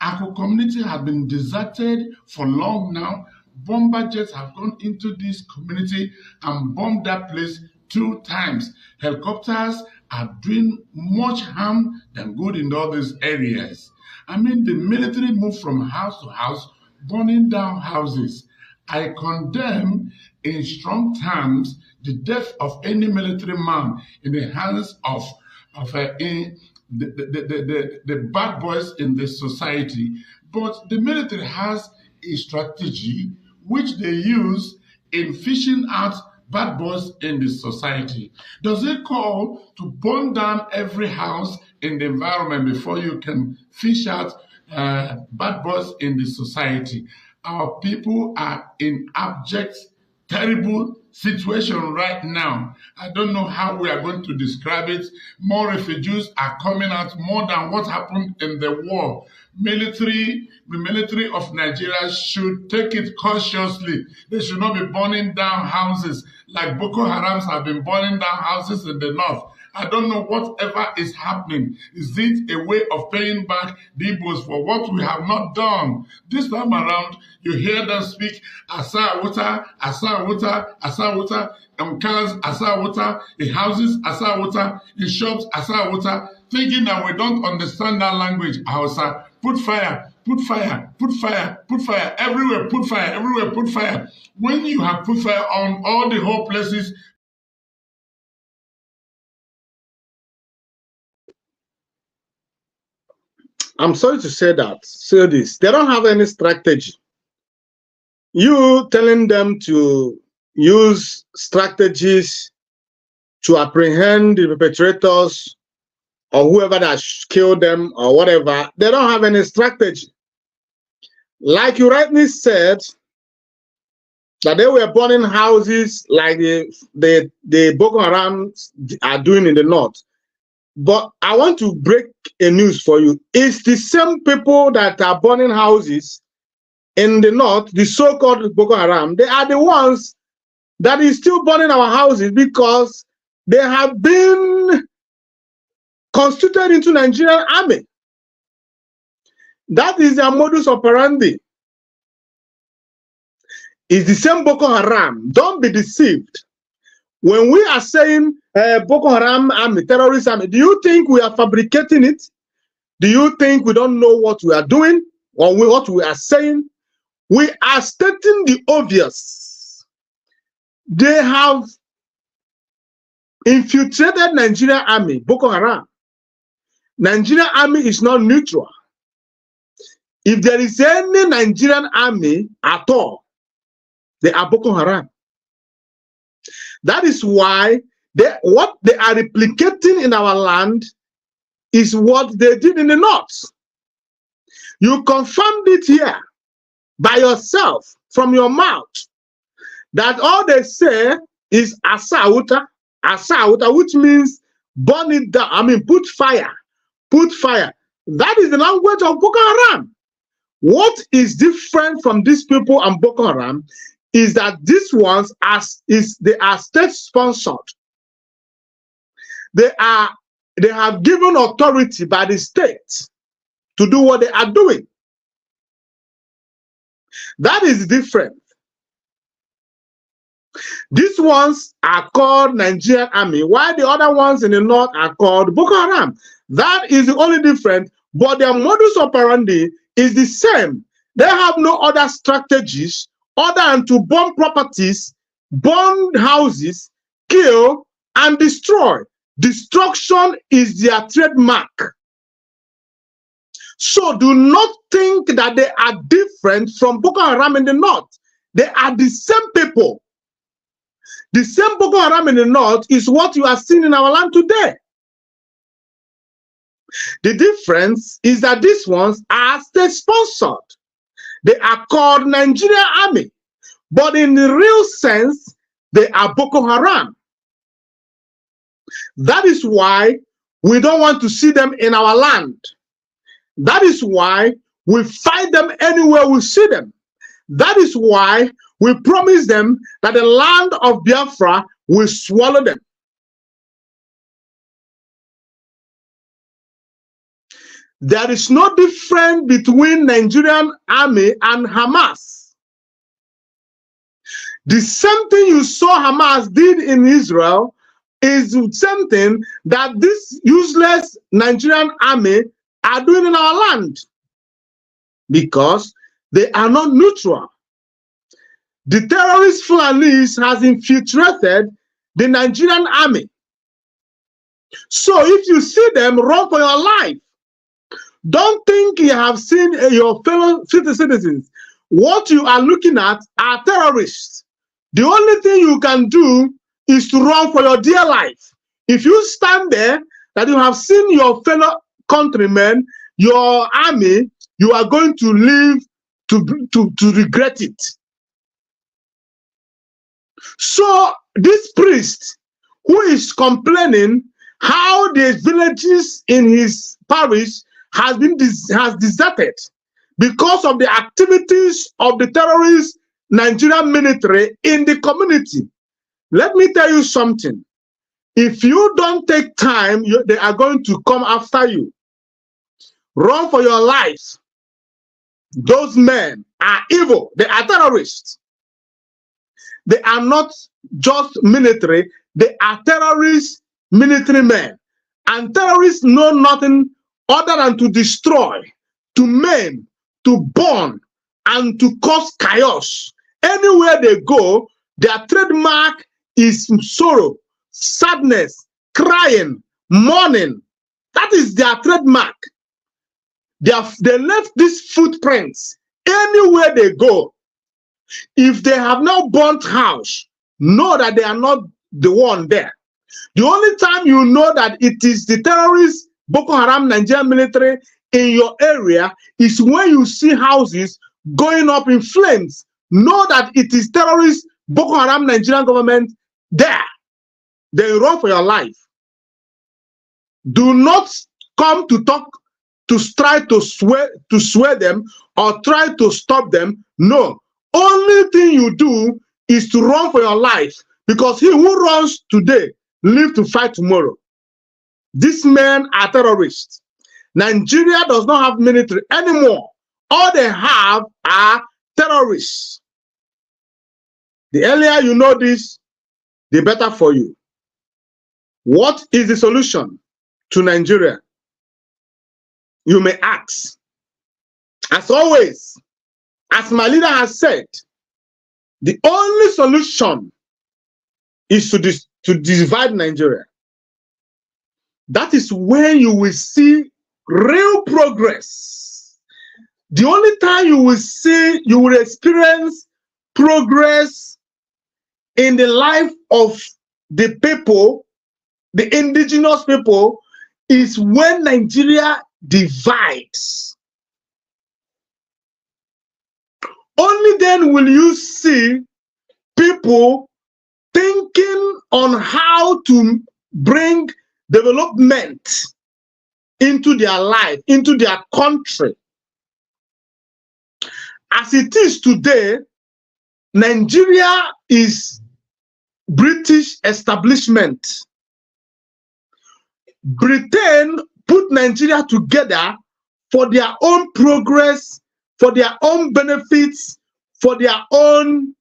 Our community has been deserted for long now. Bomber jets have gone into this community and bombed that place 2 times. Helicopters are doing much harm than good in all these areas. I mean, the military moved from house to house, burning down houses. I condemn in strong terms the death of any military man in the hands of the bad boys in the society. But the military has a strategy which they use in fishing out bad boys in the society. Does it call to burn down every house in the environment before you can fish out bad boys in the society? Our people are in abject, terrible situation right now. I don't know how we are going to describe it. More refugees are coming out, more than what happened in the war. The military of Nigeria should take it cautiously. They should not be burning down houses like Boko Harams have been burning down houses in the north. I don't know whatever is happening. Is it a way of paying back the Igbos for what we have not done? This time around, you hear them speak Asa water, Asa water, Asa water, in cars, Asa water, in houses, Asa water, in shops, Asa water, thinking that we don't understand that language. Hausa, put fire, put fire, put fire, put fire, everywhere, put fire, everywhere, put fire. When you have put fire on all the whole places, I'm sorry to say this. They don't have any strategy. You telling them to use strategies to apprehend the perpetrators or whoever that killed them or whatever, they don't have any strategy. Like you rightly said, that they were burning houses like the Boko Haram are doing in the north. But I want to break a news for you. It's the same people that are burning houses in the north, the so-called Boko Haram, they are the ones that is still burning our houses because they have been constituted into Nigerian army. That is their modus operandi. It's the same Boko Haram. Don't be deceived. When we are saying Boko Haram army, terrorist army, do you think we are fabricating it? Do you think we don't know what we are doing or what we are saying? We are stating the obvious. They have infiltrated Nigerian army, Boko Haram. Nigerian army is not neutral. If there is any Nigerian army at all, they are Boko Haram. That is why what they are replicating in our land is what they did in the north. You confirmed it here by yourself from your mouth that all they say is asauta, which means burn it down. I mean, put fire. That is the language of Boko Haram. What is different from these people and Boko Haram is that these ones they are state sponsored. They have given authority by the state to do what they are doing. That is different. These ones are called Nigerian army, while the other ones in the north are called Boko Haram. That is the only difference, but their modus operandi is the same. They have no other strategies other than to bomb properties, burn houses, kill, and destroy. Destruction is their trademark. So do not think that they are different from Boko Haram in the north. They are the same people. The same Boko Haram in the north is what you are seeing in our land today. The difference is that these ones are state-sponsored. They are called Nigerian Army, but in the real sense, they are Boko Haram. That is why we don't want to see them in our land. That is why we fight them anywhere we see them. That is why we promise them that the land of Biafra will swallow them. There is no difference between Nigerian army and Hamas. The same thing you saw Hamas did in Israel is the same thing that this useless Nigerian army are doing in our land, because they are not neutral. The terrorist Fulanis has infiltrated the Nigerian army. So if you see them, run for your life. Don't think you have seen your fellow citizens. What you are looking at are terrorists. The only thing you can do is to run for your dear life. If you stand there that you have seen your fellow countrymen, your army, you are going to live to regret it. So this priest who is complaining how the villages in his parish has deserted because of the activities of the terrorist Nigerian military in the community. Let me tell you something. If you don't take time, they are going to come after you. Run for your life. Those men are evil. They are terrorists. They are not just military. They are terrorist military men. And terrorists know nothing other than to destroy, to maim, to burn, and to cause chaos. Anywhere they go, their trademark is sorrow, sadness, crying, mourning. That is their trademark. They left these footprints anywhere they go. If they have not burnt house, know that they are not the one there. The only time you know that it is the terrorist Boko Haram Nigerian military in your area is when you see houses going up in flames. Know that it is terrorist Boko Haram Nigerian government there. They run for your life. Do not come to talk, to try to swear them or try to stop them. No. Only thing you do is to run for your life, because he who runs today live to fight tomorrow. These men are terrorists. Nigeria does not have military anymore. All they have are terrorists. The earlier you know this, the better for you. What is the solution to Nigeria? You may ask. As always, as my leader has said, the only solution is to divide Nigeria. That is when you will see real progress. The only time you will experience progress in the life of the people, the indigenous people, is when Nigeria divides. Only then will you see people thinking on how to bring development into their life, into their country. As it is today, Nigeria is British establishment. Britain put Nigeria together for their own progress, for their own benefits, for their own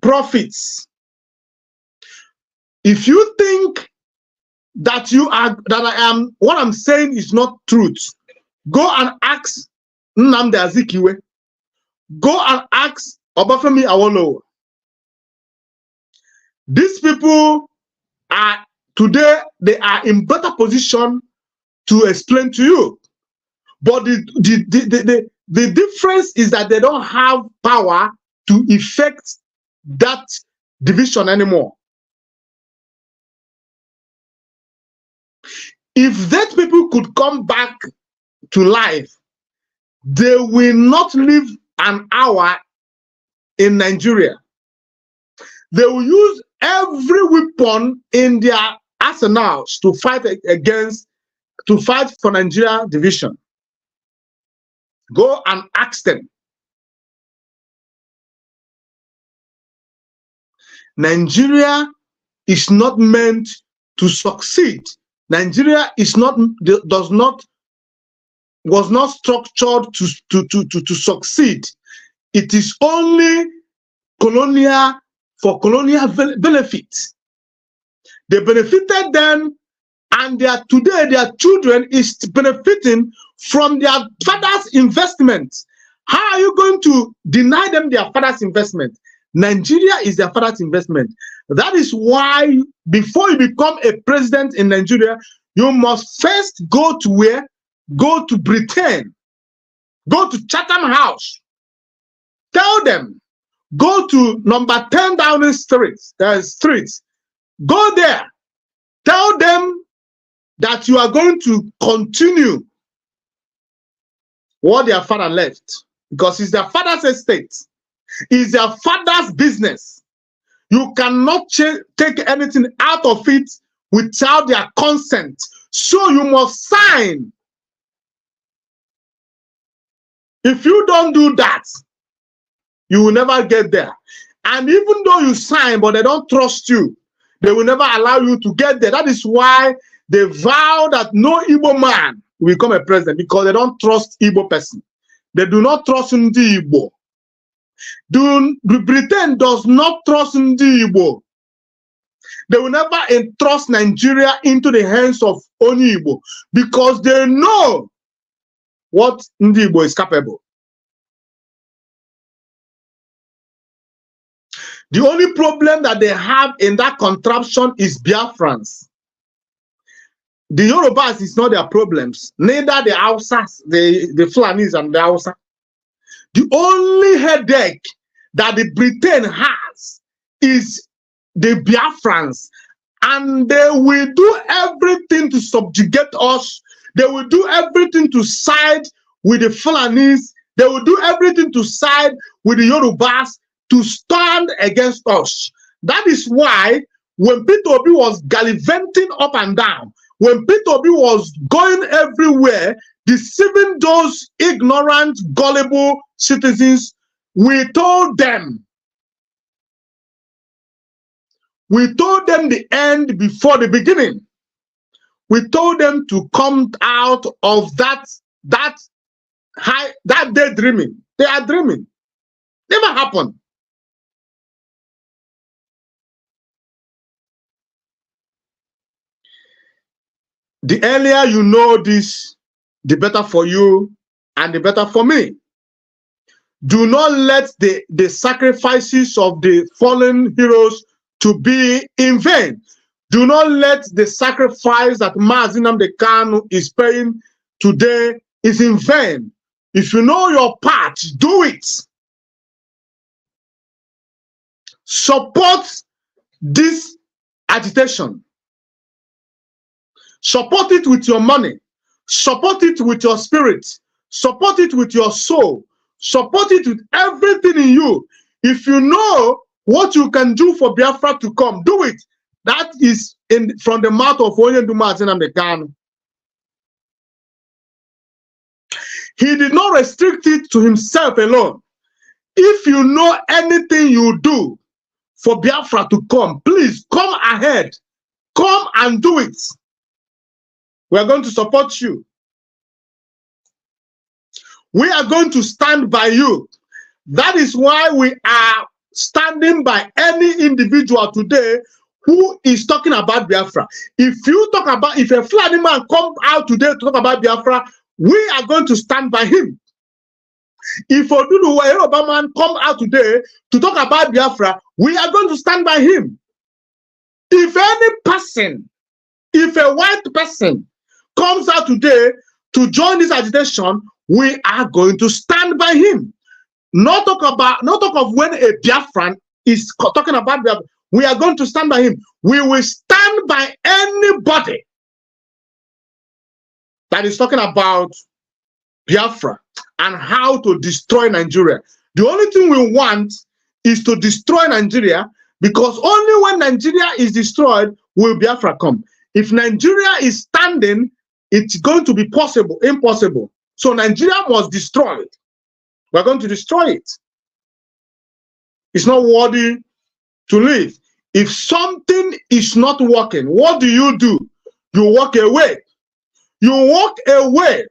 profits. If you think that what I'm saying is not truth, go and ask Nnamdi Azikiwe. Go and ask Obafemi Awolowo. These people are today, they are in better position to explain to you. But the difference is that they don't have power to effect that division anymore. If that people could come back to life, they will not live an hour in Nigeria. They will use every weapon in their arsenals to fight for Nigeria division. Go and ask them. Nigeria is not meant to succeed. Nigeria was not structured to succeed. It is only colonial for colonial benefits. They benefited them, and today their children is benefiting from their father's investment. How are you going to deny them their father's investment? Nigeria is their father's investment. That is why before you become a president in Nigeria, you must first go to where? Go to Britain. Go to Chatham House. Tell them, go to number 10 Downing Street. Go there. Tell them that you are going to continue what their father left, because it's their father's estate. It's their father's business. You cannot take anything out of it without their consent. So you must sign. If you don't do that, you will never get there. And even though you sign, but they don't trust you, they will never allow you to get there. That is why they vow that no Igbo man will become a president, because they don't trust Igbo person. They do not trust Ndi Igbo. Britain does not trust Ndi Igbo. They will never entrust Nigeria into the hands of Oni Igbo, because they know what Ndi Igbo is capable. The only problem that they have in that contraption is Biafrans. The Yorubas is not their problems, neither the Hausas, the Fulanis and the Hausa. The only headache that the Britain has is the Biafrans, and they will do everything to subjugate us. They will do everything to side with the Fulanis. They will do everything to side with the Yorubas to stand against us. That is why when Peter Obi was gallivanting up and down, when Peter Obi was going everywhere, deceiving those ignorant, gullible citizens, we told them the end before the beginning. We told them to come out of that daydreaming. They are dreaming. Never happened. The earlier you know this, the better for you and the better for me. Do not let the sacrifices of the fallen heroes to be in vain. Do not let the sacrifice that Mazi Nnamdi Kanu is paying today is in vain. If you know your part, do it. Support this agitation. Support it with your money. Support it with your spirit. Support it with your soul. Support it with everything in you. If you know what you can do for Biafra to come, do it. That is from the mouth of Onyendu Mazi Nnamdi Kanu. He did not restrict it to himself alone. If you know anything you do for Biafra to come, please come ahead. Come and do it. We are going to support you. We are going to stand by you. That is why we are standing by any individual today who is talking about Biafra. If a Fulani man come out today to talk about Biafra, we are going to stand by him. If Odudu Yoruba man come out today to talk about Biafra, we are going to stand by him. If any person, if a white person comes out today to join this agitation, we are going to stand by him. Not talk of when a Biafran is talking about Biafra. We are going to stand by him. We will stand by anybody that is talking about Biafra and how to destroy Nigeria. The only thing we want is to destroy Nigeria, because only when Nigeria is destroyed will Biafra come. If Nigeria is standing, it's going to be impossible. So Nigeria must destroy it. We're going to destroy it. It's not worthy to live. If something is not working, what do? You walk away. You walk away.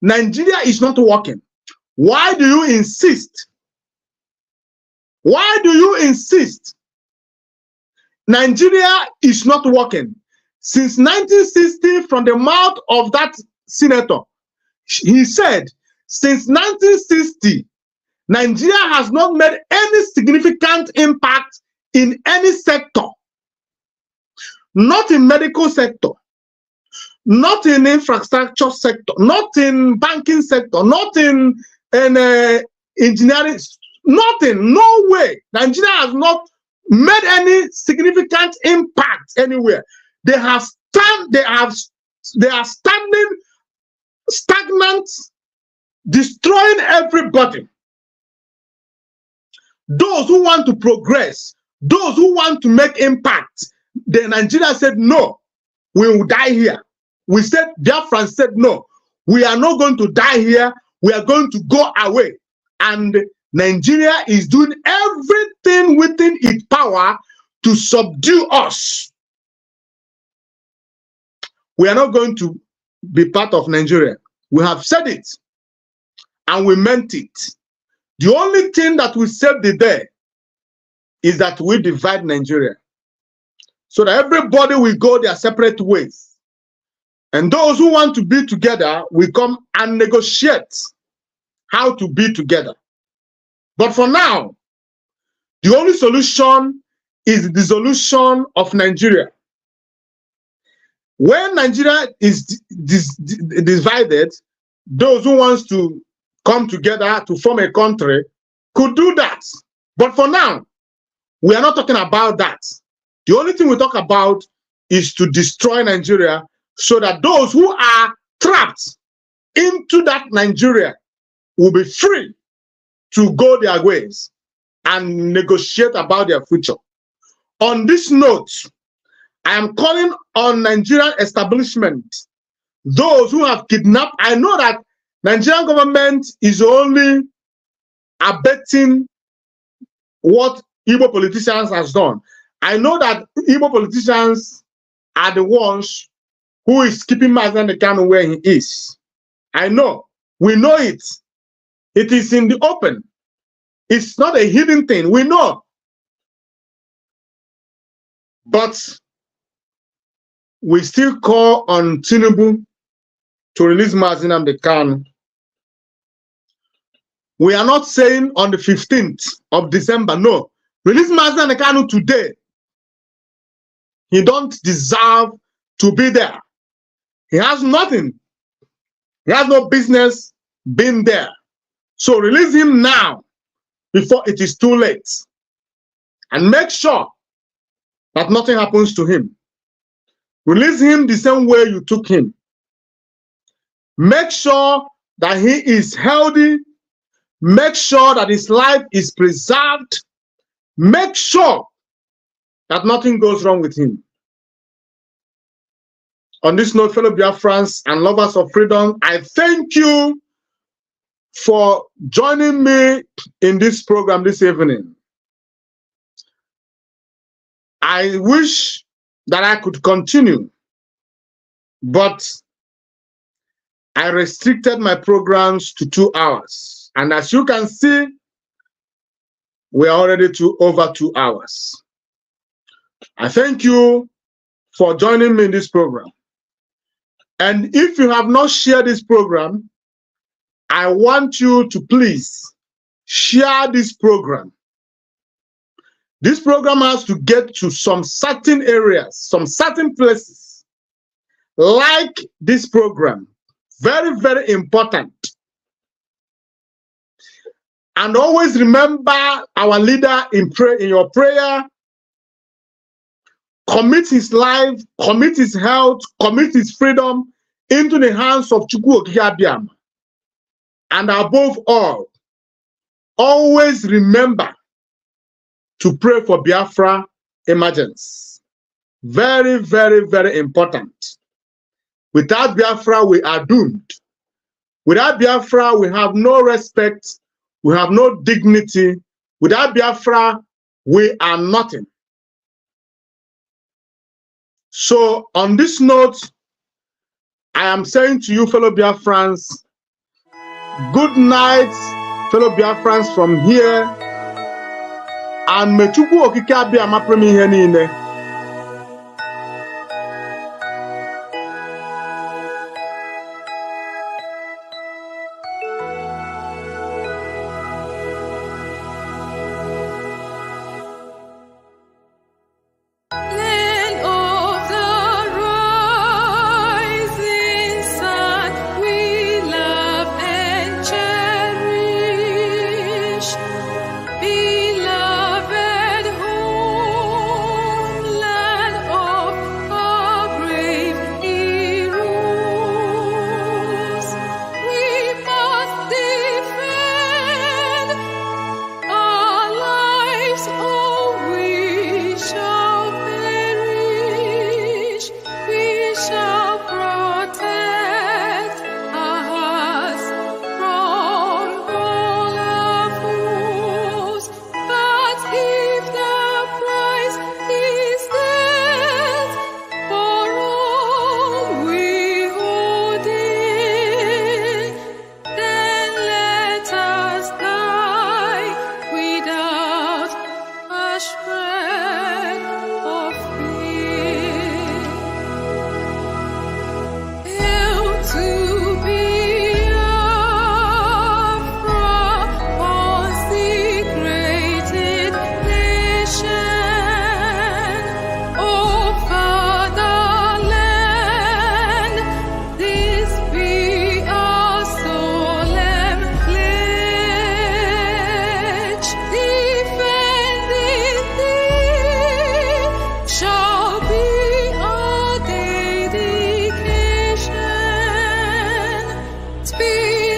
Nigeria is not working. Why do you insist? Why do you insist? Nigeria is not working. Since 1960, from the mouth of that senator, he said, since 1960, Nigeria has not made any significant impact in any sector. Not in medical sector, not in infrastructure sector, not in banking sector, not in engineering, nothing, no way. Nigeria has not made any significant impact anywhere. They are standing stagnant, destroying everybody. Those who want to progress, those who want to make impact, the Nigeria said, no, we will die here. We said, Biafran said, no, we are not going to die here. We are going to go away. And Nigeria is doing everything within its power to subdue us. We are not going to be part of Nigeria. We have said it, and we meant it. The only thing that will save the day is that we divide Nigeria, so that everybody will go their separate ways. And those who want to be together will come and negotiate how to be together. But for now, the only solution is the dissolution of Nigeria. When Nigeria is divided, those who want to come together to form a country could do that. But for now, we are not talking about that. The only thing we talk about is to destroy Nigeria, so that those who are trapped into that Nigeria will be free to go their ways and negotiate about their future. On this note, I am calling on Nigerian establishment, those who have kidnapped. I know that Nigerian government is only abetting what Igbo politicians has done. I know that Igbo politicians are the ones who is keeping Mazi Nnamdi Kanu where he is. I know. We know it. It is in the open. It's not a hidden thing. We know. But we still call on Tinubu to release Mazi Nnamdi Kanu. We are not saying on the 15th of December. No. Release Mazi Kanu today. He don't deserve to be there. He has nothing. He has no business being there. So release him now before it is too late. And make sure that nothing happens to him. Release him the same way you took him. Make sure that he is healthy. Make sure that his life is preserved. Make sure that nothing goes wrong with him. On this note, fellow Biafrans and lovers of freedom, I thank you for joining me in this program this evening. I wish that I could continue, but I restricted my programs to 2 hours. And as you can see, we are already over 2 hours. I thank you for joining me in this program. And if you have not shared this program, I want you to please share this program. This program has to get to some certain areas, some certain places. Like this program. Very, very important. And always remember our leader in your prayer. Commit his life, commit his health, commit his freedom into the hands of Chukwu Okike Abiama. And above all, always remember to pray for Biafra emergence. Very, very, very important. Without Biafra, we are doomed. Without Biafra, we have no respect, we have no dignity. Without Biafra, we are nothing. So, on this note, I am saying to you, fellow Biafrans, good night, fellow Biafrans from here. And may Chukwu Okike Abiama premi ihe niile. Speak.